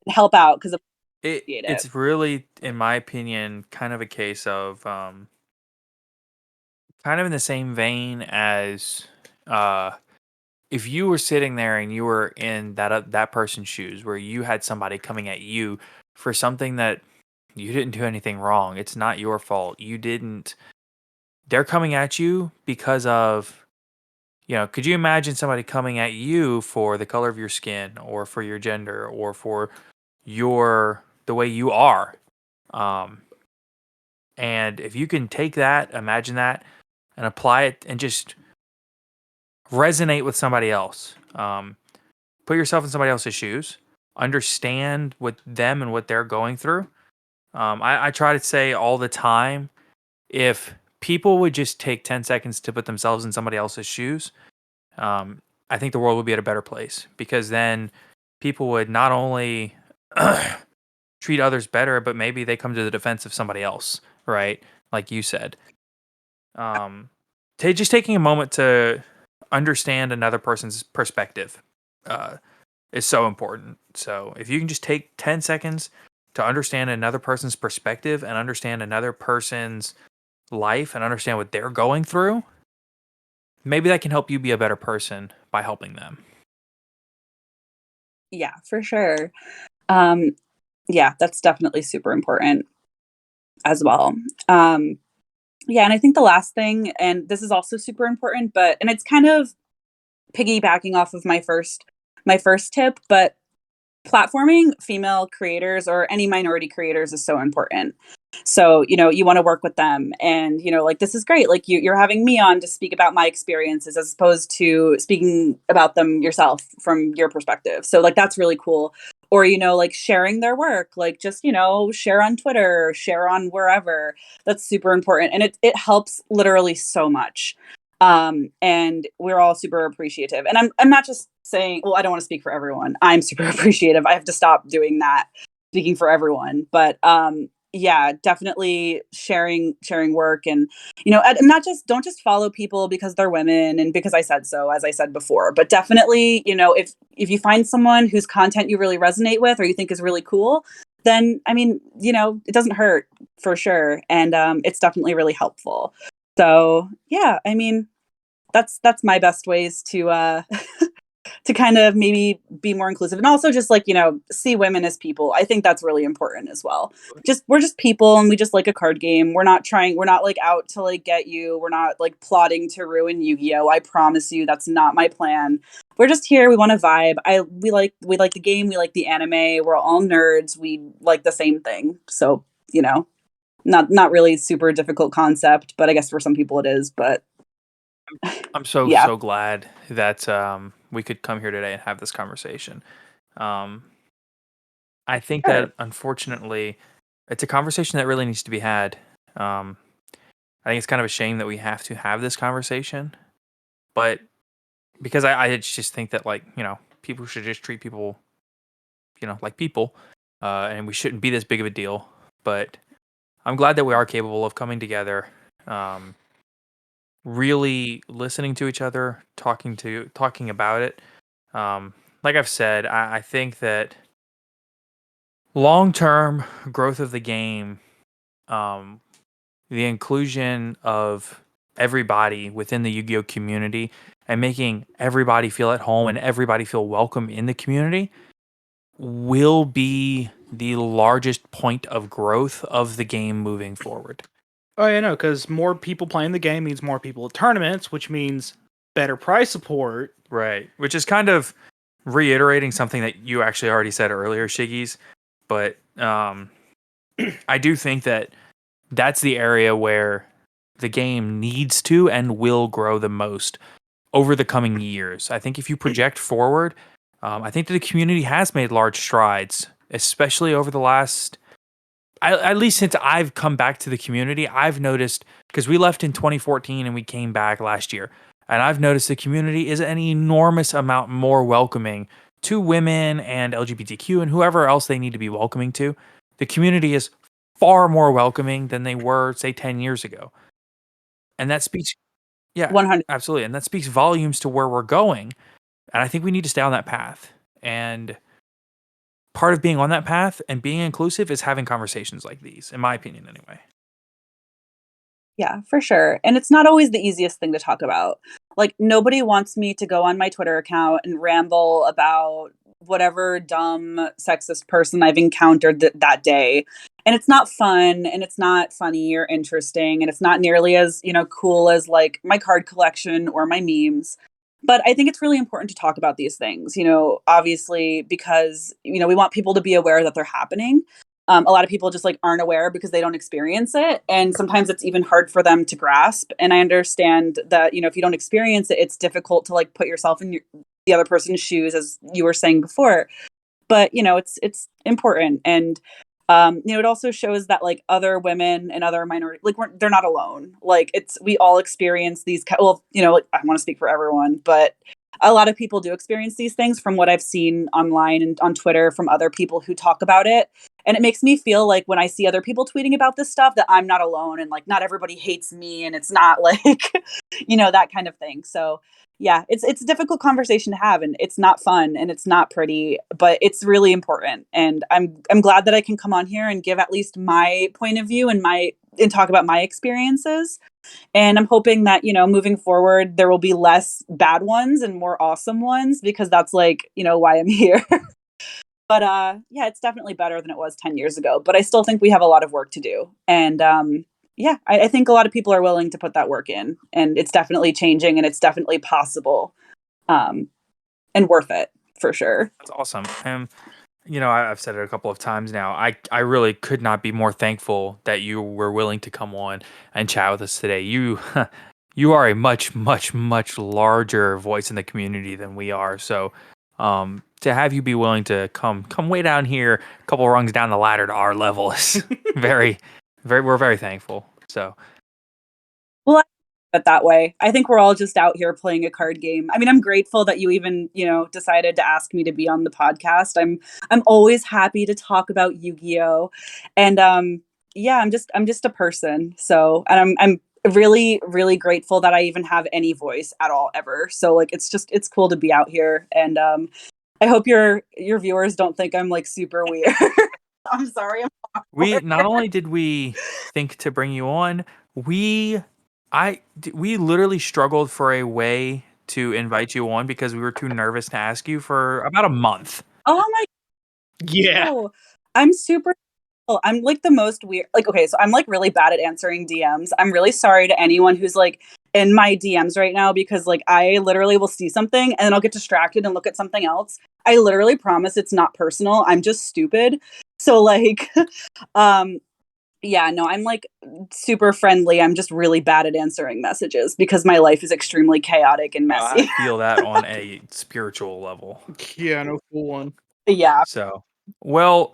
Help out because It's really, in my opinion, kind of a case of kind of in the same vein as if you were sitting there and you were in that person's shoes, where you had somebody coming at you for something that you didn't do anything wrong. It's not your fault. You didn't. They're coming at you because of, could you imagine somebody coming at you for the color of your skin, or for your gender, or for the way you are? And if you can take that, imagine that, and apply it and just resonate with somebody else, put yourself in somebody else's shoes, understand what them and what they're going through. I try to say all the time, if people would just take 10 seconds to put themselves in somebody else's shoes, I think the world would be at a better place, because then people would not only treat others better, but maybe they come to the defense of somebody else, right? Like you said. Just taking a moment to understand another person's perspective is so important. So if you can just take 10 seconds to understand another person's perspective and understand another person's life and understand what they're going through, maybe that can help you be a better person by helping them. Yeah, for sure. Yeah, that's definitely super important as well. Yeah, and I think the last thing, and this is also super important, and it's kind of piggybacking off of my first tip, but platforming female creators or any minority creators is so important. So, you want to work with them, and, like, this is great. Like, you're having me on to speak about my experiences as opposed to speaking about them yourself from your perspective. So, like, that's really cool. Or, like, sharing their work, like, just, share on Twitter, share on wherever. That's super important. And it helps literally so much. And we're all super appreciative. And I'm not just saying, well, I don't want to speak for everyone. I'm super appreciative. I have to stop doing that, speaking for everyone. But yeah, definitely sharing work. And, and not just, don't just follow people because they're women and because I said so, as I said before, but definitely, if you find someone whose content you really resonate with or you think is really cool, then, I mean, it doesn't hurt, for sure. And it's definitely really helpful. So yeah, I mean, that's my best ways to to kind of maybe be more inclusive, and also just, like, see women as people. I think that's really important as well. We're just people, and we just like a card game. We're not like out to, like, get you. We're not, like, plotting to ruin Yu-Gi-Oh! I promise you that's not my plan. We're just here. We want to vibe. We like the game. We like the anime. We're all nerds. We like the same thing. So, not really super difficult concept, but I guess for some people it is. But I'm so yeah. so glad that we could come here today and have this conversation. Um, I think Sure. that, unfortunately, it's a conversation that really needs to be had. Um, I think it's kind of a shame that we have to have this conversation, but because I just think that, like, people should just treat people, like people, and we shouldn't be this big of a deal. But I'm glad that we are capable of coming together, um, really listening to each other, talking about it. Like I've said, I think that long term growth of the game, um, the inclusion of everybody within the Yu-Gi-Oh community and making everybody feel at home and everybody feel welcome in the community will be the largest point of growth of the game moving forward. Oh, yeah, no, because more people playing the game means more people at tournaments, which means better prize support. Right. Which is kind of reiterating something that you actually already said earlier, Shiggy's. But I do think that that's the area where the game needs to and will grow the most over the coming years. I think if you project forward, I think that the community has made large strides, especially over the last, at least since I've come back to the community. I've noticed, because we left in 2014 and we came back last year, and I've noticed the community is an enormous amount more welcoming to women and LGBTQ and whoever else they need to be welcoming to. The community is far more welcoming than they were, say, 10 years ago. And that speaks, yeah, 100. absolutely. And that speaks volumes to where we're going. And I think we need to stay on that path. And part of being on that path and being inclusive is having conversations like these, in my opinion, anyway. Yeah, for sure. And it's not always the easiest thing to talk about. Like, nobody wants me to go on my Twitter account and ramble about whatever dumb sexist person I've encountered that day. And it's not fun, and it's not funny or interesting, and it's not nearly as, cool as, like, my card collection or my memes. But I think it's really important to talk about these things, obviously, because, we want people to be aware that they're happening. A lot of people just, like, aren't aware because they don't experience it, and sometimes it's even hard for them to grasp. And I understand that, if you don't experience it, it's difficult to, like, put yourself in the other person's shoes, as you were saying before. But it's important. And it also shows that, like, other women and other minority, like, they're not alone. Like, we all experience these well, like, I want to speak for everyone, but a lot of people do experience these things, from what I've seen online and on Twitter from other people who talk about it. And it makes me feel like, when I see other people tweeting about this stuff, that I'm not alone, and, like, not everybody hates me, and it's not like that kind of thing. So yeah, it's a difficult conversation to have, and it's not fun, and it's not pretty, but it's really important. And I'm glad that I can come on here and give at least my point of view and talk about my experiences. And I'm hoping that, moving forward, there will be less bad ones and more awesome ones, because that's, like, why I'm here. But yeah, it's definitely better than it was 10 years ago, but I still think we have a lot of work to do. And yeah, I think a lot of people are willing to put that work in, and it's definitely changing, and it's definitely possible, and worth it, for sure. That's awesome. I've said it a couple of times now. I really could not be more thankful that you were willing to come on and chat with us today. You you are a much, much, much larger voice in the community than we are. So to have you be willing to come way down here, a couple rungs down the ladder to our level is very, we're very thankful. So Well, I it that way. I think we're all just out here playing a card game. I mean, I'm grateful that you even, decided to ask me to be on the podcast. I'm always happy to talk about Yu-Gi-Oh! And yeah, I'm just a person. So, and I'm really, really grateful that I even have any voice at all ever. So like it's cool to be out here. And I hope your viewers don't think I'm like super weird. I'm sorry. we not only did we think to bring you on, we we literally struggled for a way to invite you on because we were too nervous to ask you for about a month. Oh my Yeah. God. I'm super I'm like the most weird. Like, okay, so I'm like really bad at answering DMs. I'm really sorry to anyone who's like in my DMs right now because like I literally will see something and then I'll get distracted and look at something else. I literally promise it's not personal. I'm just stupid. So like um yeah, no, I'm like super friendly. I'm just really bad at answering messages because my life is extremely chaotic and I messy. feel that on a spiritual level. Yeah, no cool one. Yeah. So, well,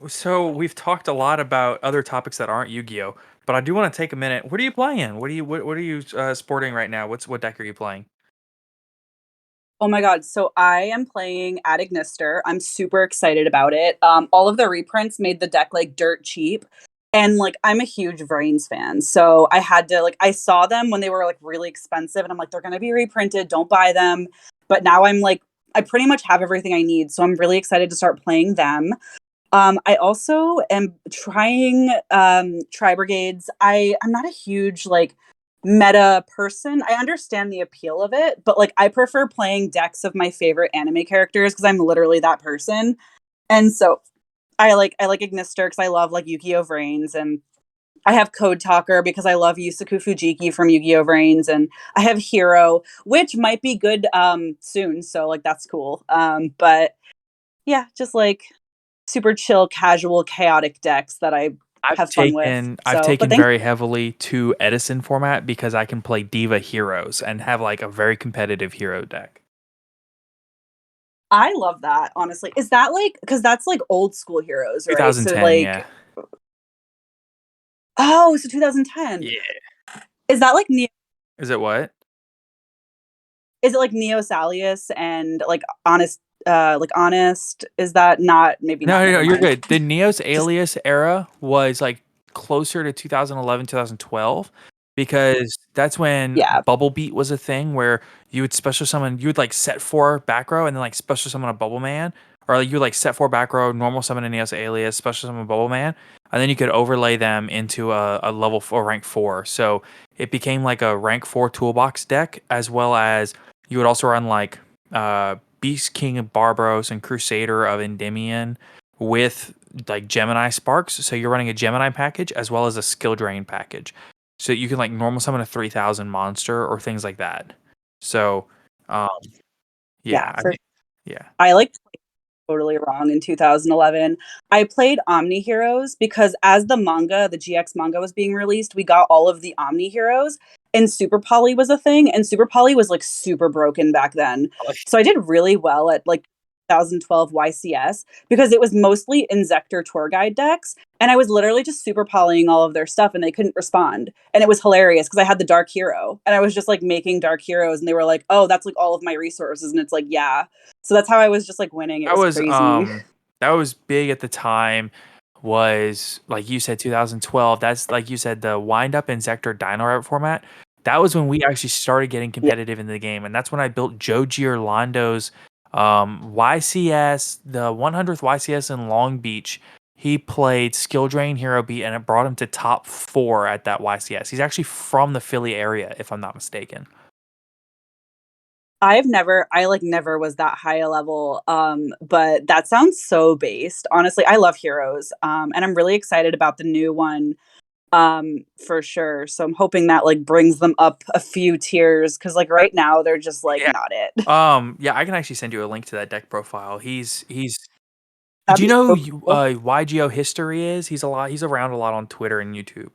so we've talked a lot about other topics that aren't Yu-Gi-Oh, but I do want to take a minute. What are you playing? What are you sporting right now? What deck are you playing? Oh my God. So I am playing Adignister. I'm super excited about it. All of the reprints made the deck like dirt cheap. And like I'm a huge Vrains fan. So I had to like I saw them when they were like really expensive and I'm like, they're gonna be reprinted, don't buy them. But now I'm like I pretty much have everything I need. So I'm really excited to start playing them. I also am trying Tri Brigades. I'm not a huge like meta person. I understand the appeal of it, but like I prefer playing decks of my favorite anime characters because I'm literally that person. And so I like Ignister because I love like Yu-Gi-Oh! Vrains, and I have Code Talker because I love Yusaku Fujiki from Yu-Gi-Oh! Vrains, and I have Hero, which might be good soon, so like that's cool. But yeah, just like super chill, casual, chaotic decks that I have fun with. I've So, but taken thank very heavily to Edison format because I can play Diva Heroes and have like a very competitive hero deck. I love that, honestly. Is that like because that's like old school heroes, right? So 2010, like yeah. oh, so 2010. Yeah. Is that like Neo Is it what? is it like Neo Salius and like honest? Is that not maybe No, not? no, no, Never you're mind. good. The Neos Just Alias era was like closer to 2011, 2012 because that's when yeah. Bubble Beat was a thing where you would special summon, you would like set 4 back row and then like special summon a Bubble Man, or like you would like set 4 back row, normal summon a Neos Alias, special summon a Bubble Man, and then you could overlay them into a level 4, rank 4. So it became like a rank 4 toolbox deck, as well as you would also run like Beast King of Barbaros and Crusader of Endymion with like Gemini Sparks. So you're running a Gemini package as well as a skill drain package. So you can like normal summon a 3000 monster or things like that. So um Yeah, yeah, I for think yeah. I like totally wrong in 2011. I played Omni Heroes because as the GX manga was being released, we got all of the Omni Heroes and Super Poly was a thing and Super Poly was like super broken back then. So I did really well at like 2012 YCS because it was mostly Inzector tour guide decks and I was literally just super polying all of their stuff and they couldn't respond. And it was hilarious because I had the Dark Hero and I was just like making Dark Heroes and they were like, "Oh, that's like all of my resources." And it's like, "Yeah." So that's how I was just like winning. It That was was crazy. that was big at the time, was like you said 2012. That's like you said the wind up in Zector Dino Rabbit format. That was when we actually started getting Yeah. competitive in the game, and that's when I built Joe Giorlando's YCS, the 100th YCS in Long Beach. He played Skill Drain Hero Beat, and it brought him to top 4 at that YCS. He's actually from the Philly area, if I'm not mistaken. I like never was that high a level. But that sounds so based. Honestly, I love Heroes. And I'm really excited about the new one for sure. So I'm hoping that like brings them up a few tiers because like right now they're just like Yeah. not it. Yeah, I can actually send you a link to that deck profile. He's Do you know so who cool. YGO History is? He's around a lot on Twitter and YouTube.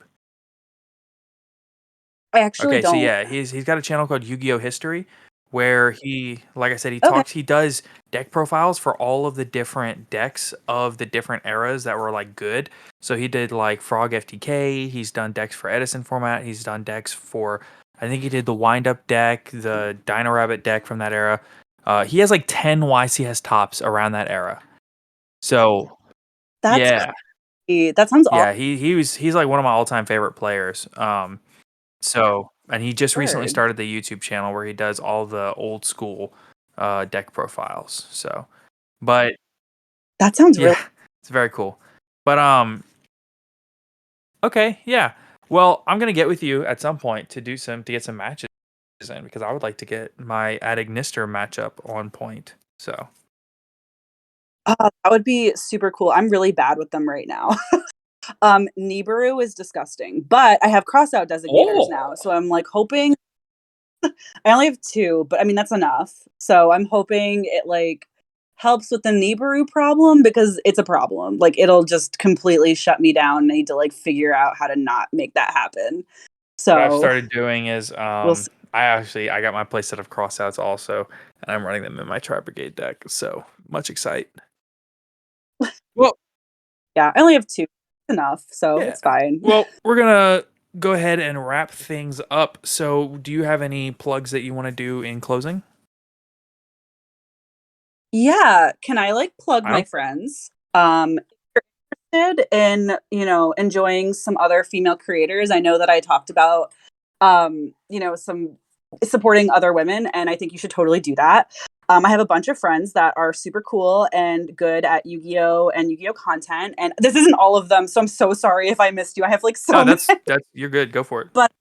I actually Okay, so don't. yeah, he's got a channel called Yu-Gi-Oh! History where he, like I said, Okay. he does deck profiles for all of the different decks of the different eras that were like good. So he did like Frog FTK, he's done decks for Edison format, he's done decks for, I think he did the Wind Up deck, the Dino Rabbit deck from that era. He has like 10 YCS tops around that era. So That's yeah. crazy. That sounds awesome. Yeah, he's like one of my all-time favorite players. So, and he just recently started the YouTube channel where he does all the old school deck profiles. So, but That sounds really yeah, it's very cool. But okay, yeah. Well, I'm gonna get with you at some point to get some matches in because I would like to get my Adignister matchup on point. So that would be super cool. I'm really bad with them right now. Nibiru is disgusting, but I have crossout designators now, so I'm like hoping. I only have 2, but I mean that's enough. So I'm hoping it like helps with the Nibiru problem because it's a problem. Like it'll just completely shut me down. I need to like figure out how to not make that happen. what I've So started doing is we'll see. I got my playset of crossouts also, and I'm running them in my Tri Brigade deck. So much excite. Well, Yeah, I only have 2. It's enough, so yeah. it's fine. Well, we're gonna go ahead and wrap things up. So, do you have any plugs that you want to do in closing? Yeah, can I like plug I my don't. friends? If you're interested in, enjoying some other female creators, I know that I talked about some supporting other women, and I think you should totally do that. I have a bunch of friends that are super cool and good at Yu-Gi-Oh and Yu-Gi-Oh content, and this isn't all of them, so I'm so sorry if I missed you. I have like so No, many, that's you're good. Go for it. but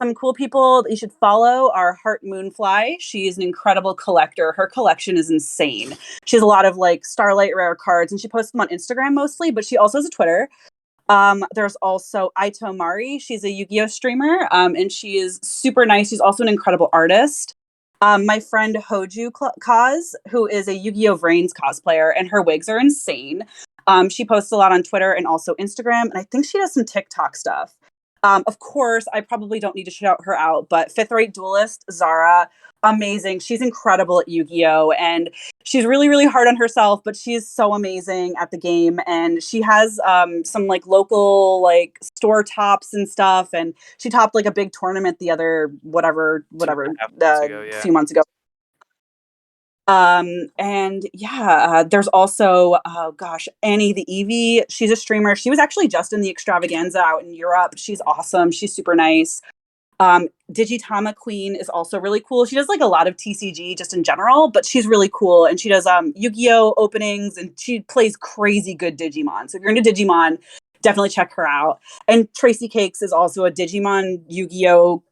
some cool people that you should follow are Heart Moonfly. She's an incredible collector. Her collection is insane. She has a lot of like Starlight rare cards, and she posts them on Instagram mostly, but she also has a Twitter. There's also Aito Mari. She's a Yu-Gi-Oh streamer, and she is super nice. She's also an incredible artist. My friend Hoju Kaz, who is a Yu-Gi-Oh Vrains cosplayer, and her wigs are insane. She posts a lot on Twitter and also Instagram, and I think she does some TikTok stuff. Of course, I probably don't need to shout her out, but fifth rate duelist Zara, amazing. She's incredible at Yu-Gi-Oh, and she's really, really hard on herself, but she's so amazing at the game. And she has some like local like store tops and stuff. And she topped like a big tournament the other Yeah. few months ago. And yeah, there's also Annie the Eevee. She's a streamer. She was actually just in the extravaganza out in Europe. She's awesome. She's super nice. Digitama Queen is also really cool. She does like a lot of TCG just in general, but she's really cool. And she does Yu-Gi-Oh openings, and she plays crazy good Digimon. So if you're into Digimon, definitely check her out. And Tracy Cakes is also a Digimon Yu-Gi-Oh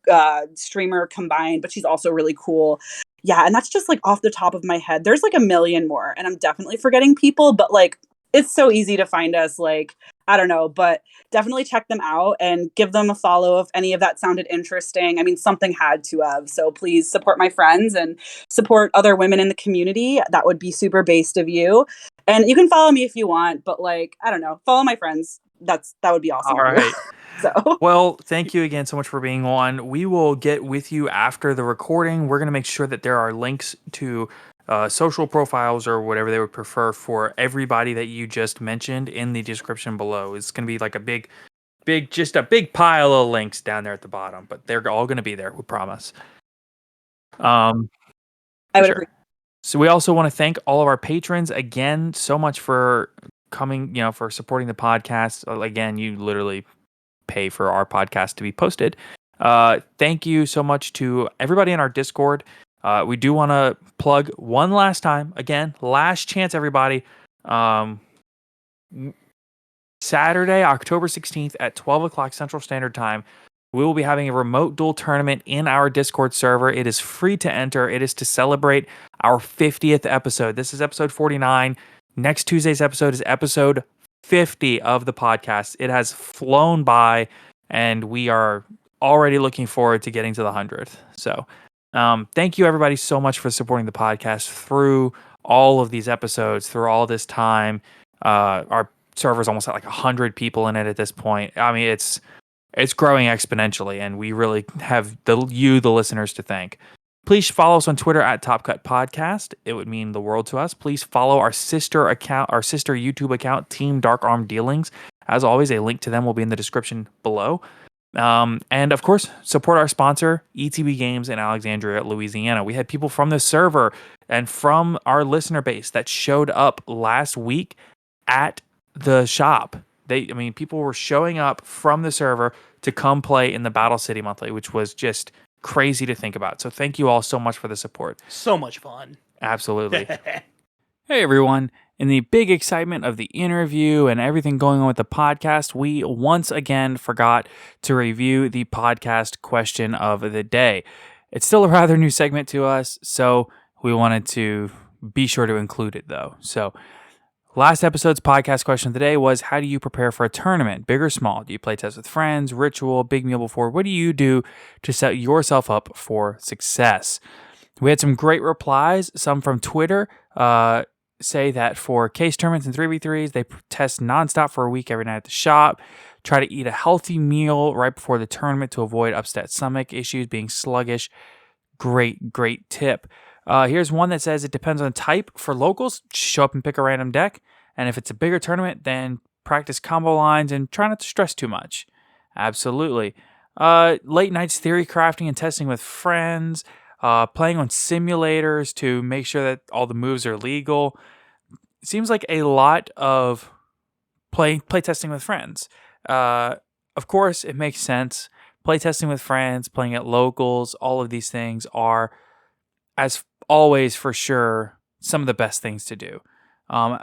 streamer combined, but she's also really cool. Yeah, and that's just like off the top of my head. There's like a million more, and I'm definitely forgetting people, but like it's so easy to find us. Like, I don't know, but definitely check them out and give them a follow if any of that sounded interesting. I mean, something had to have. So please support my friends and support other women in the community. That would be super based of you. And you can follow me if you want, but like, I don't know, follow my friends. That would be awesome. All right. So Well, thank you again so much for being on. We will get with you after the recording. We're going to make sure that there are links to social profiles or whatever they would prefer for everybody that you just mentioned in the description below. It's going to be like a just a big pile of links down there at the bottom, but they're all going to be there. We promise. I would agree. So we also want to thank all of our patrons again so much for coming, for supporting the podcast. Again, you literally pay for our podcast to be posted. Thank you so much to everybody in our Discord. We do want to plug one last time. Again, last chance, everybody. Saturday, October 16th at 12 o'clock Central Standard Time, we will be having a remote duel tournament in our Discord server. It is free to enter. It is to celebrate our 50th episode. This is episode 49. Next Tuesday's episode is episode 50 of the podcast. It has flown by, and we are already looking forward to getting to the 100th. So thank you, everybody, so much for supporting the podcast through all of these episodes through all this time. Our server's almost at like 100 people in it at this point. I mean, it's growing exponentially, and we really have the listeners, to thank. Please follow us on Twitter at Top Cut Podcast. It would mean the world to us. Please follow our sister YouTube account, Team Dark Arm Dealings. As always, a link to them will be in the description below. And of course, support our sponsor, ETB Games in Alexandria, Louisiana. We had people from the server and from our listener base that showed up last week at the shop. People were showing up from the server to come play in the Battle City Monthly, which was just crazy to think about. So thank you all so much for the support. So much fun. Absolutely. Hey, everyone. In the big excitement of the interview and everything going on with the podcast, we once again forgot to review the podcast question of the day. It's still a rather new segment to us, so we wanted to be sure to include it, though. So last episode's podcast question of the day was, how do you prepare for a tournament, big or small? Do you play test with friends, ritual, big meal before? What do you do to set yourself up for success? We had some great replies, some from Twitter, say that for case tournaments and 3v3s, they test nonstop for a week every night at the shop, try to eat a healthy meal right before the tournament to avoid upset stomach issues, being sluggish. Great tip. Here's one that says it depends on the type. For locals, show up and pick a random deck. And if it's a bigger tournament, then practice combo lines and try not to stress too much. Absolutely. Late nights theory crafting and testing with friends. Playing on simulators to make sure that all the moves are legal. It seems like a lot of play testing with friends. Of course, it makes sense. Play testing with friends, playing at locals, all of these things are, as always, for sure, some of the best things to do.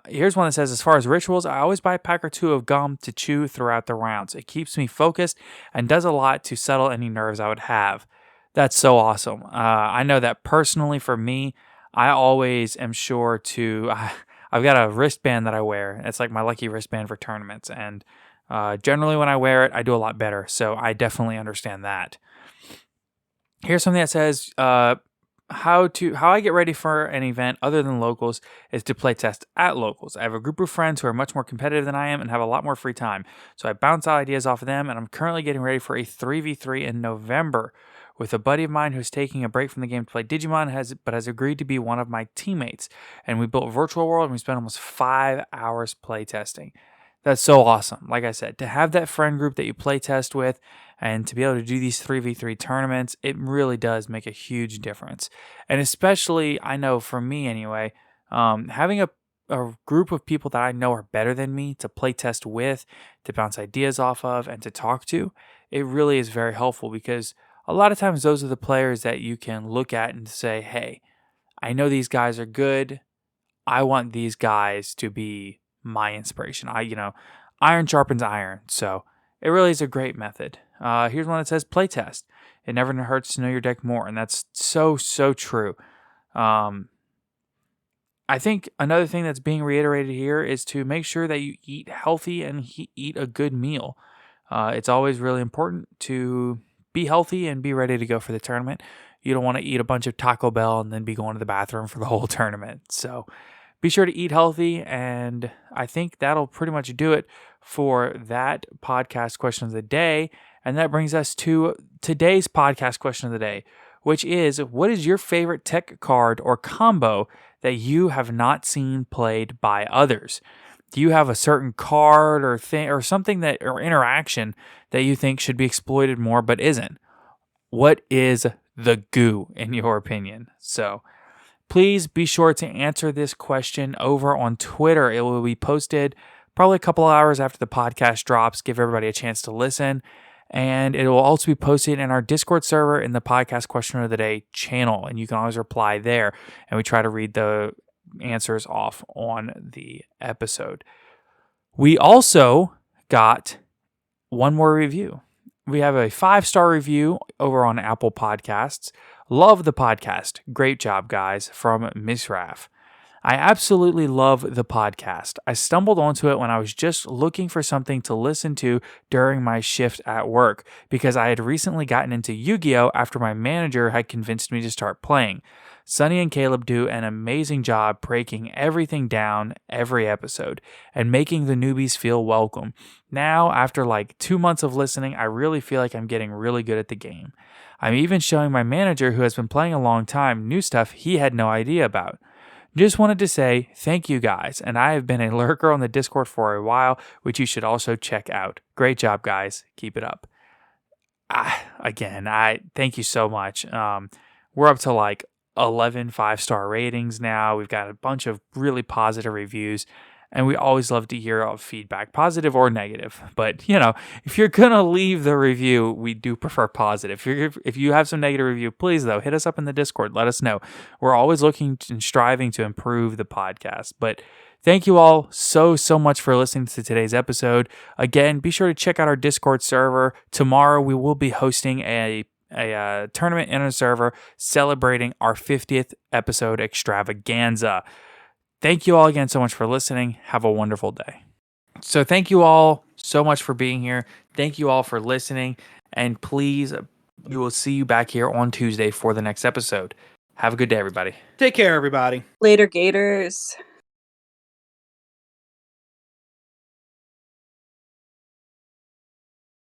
Here's one that says, as far as rituals, I always buy a pack or two of gum to chew throughout the rounds. It keeps me focused and does a lot to settle any nerves I would have. That's so awesome. I know that personally for me, I always am sure to, I've got a wristband that I wear. It's like my lucky wristband for tournaments. And generally when I wear it, I do a lot better. So I definitely understand that. Here's something that says, how I get ready for an event other than locals is to play test at locals. I have a group of friends who are much more competitive than I am and have a lot more free time. So I bounce ideas off of them, and I'm currently getting ready for a 3v3 in November with a buddy of mine who's taking a break from the game to play Digimon, but has agreed to be one of my teammates. And we built a virtual world, and we spent almost 5 hours play testing. That's so awesome. Like I said, to have that friend group that you play test with and to be able to do these 3v3 tournaments, it really does make a huge difference. And especially, I know for me anyway, having a group of people that I know are better than me to play test with, to bounce ideas off of, and to talk to, it really is very helpful, because a lot of times those are the players that you can look at and say, hey, I know these guys are good. I want these guys to be my inspiration. Iron sharpens iron. So it really is a great method. Here's one that says playtest. It never hurts to know your deck more. And that's so true. I think another thing that's being reiterated here is to make sure that you eat healthy and eat a good meal. It's always really important to be healthy and be ready to go for the tournament. You don't want to eat a bunch of Taco Bell and then be going to the bathroom for the whole tournament. So be sure to eat healthy, and I think that'll pretty much do it for that podcast question of the day. And that brings us to today's podcast question of the day, which is, what is your favorite tech card or combo that you have not seen played by others? Do you have a certain card or thing or something or interaction that you think should be exploited more but isn't? What is the goo in your opinion? So please be sure to answer this question over on Twitter. It will be posted probably a couple of hours after the podcast drops. Give everybody a chance to listen. And it will also be posted in our Discord server in the podcast question of the day channel. And you can always reply there. And we try to read the answers off on the episode. We also got one more review. We have a 5-star review over on Apple Podcasts. Love the podcast. Great job, guys, from Miss Raff. I absolutely love the podcast. I stumbled onto it when I was just looking for something to listen to during my shift at work, because I had recently gotten into Yu-Gi-Oh! After my manager had convinced me to start playing. Sunny and Caleb do an amazing job breaking everything down every episode and making the newbies feel welcome. Now, after like 2 months of listening, I really feel like I'm getting really good at the game. I'm even showing my manager, who has been playing a long time, new stuff he had no idea about. Just wanted to say thank you guys, and I have been a lurker on the Discord for a while, which you should also check out. Great job, guys. Keep it up. Again, I thank you so much. We're up to like 11 5-star ratings now. We've got a bunch of really positive reviews, and we always love to hear all feedback, positive or negative. But if you're gonna leave the review, we do prefer positive. If you have some negative review, please though hit us up in the Discord. Let us know. We're always looking and striving to improve the podcast. But thank you all so much for listening to today's episode. Again, be sure to check out our Discord server. Tomorrow we will be hosting a tournament in a server celebrating our 50th episode extravaganza. Thank you all again so much for listening. Have a wonderful day. So thank you all so much for being here. Thank you all for listening. And please, we will see you back here on Tuesday for the next episode. Have a good day, everybody. Take care, everybody. Later, Gators.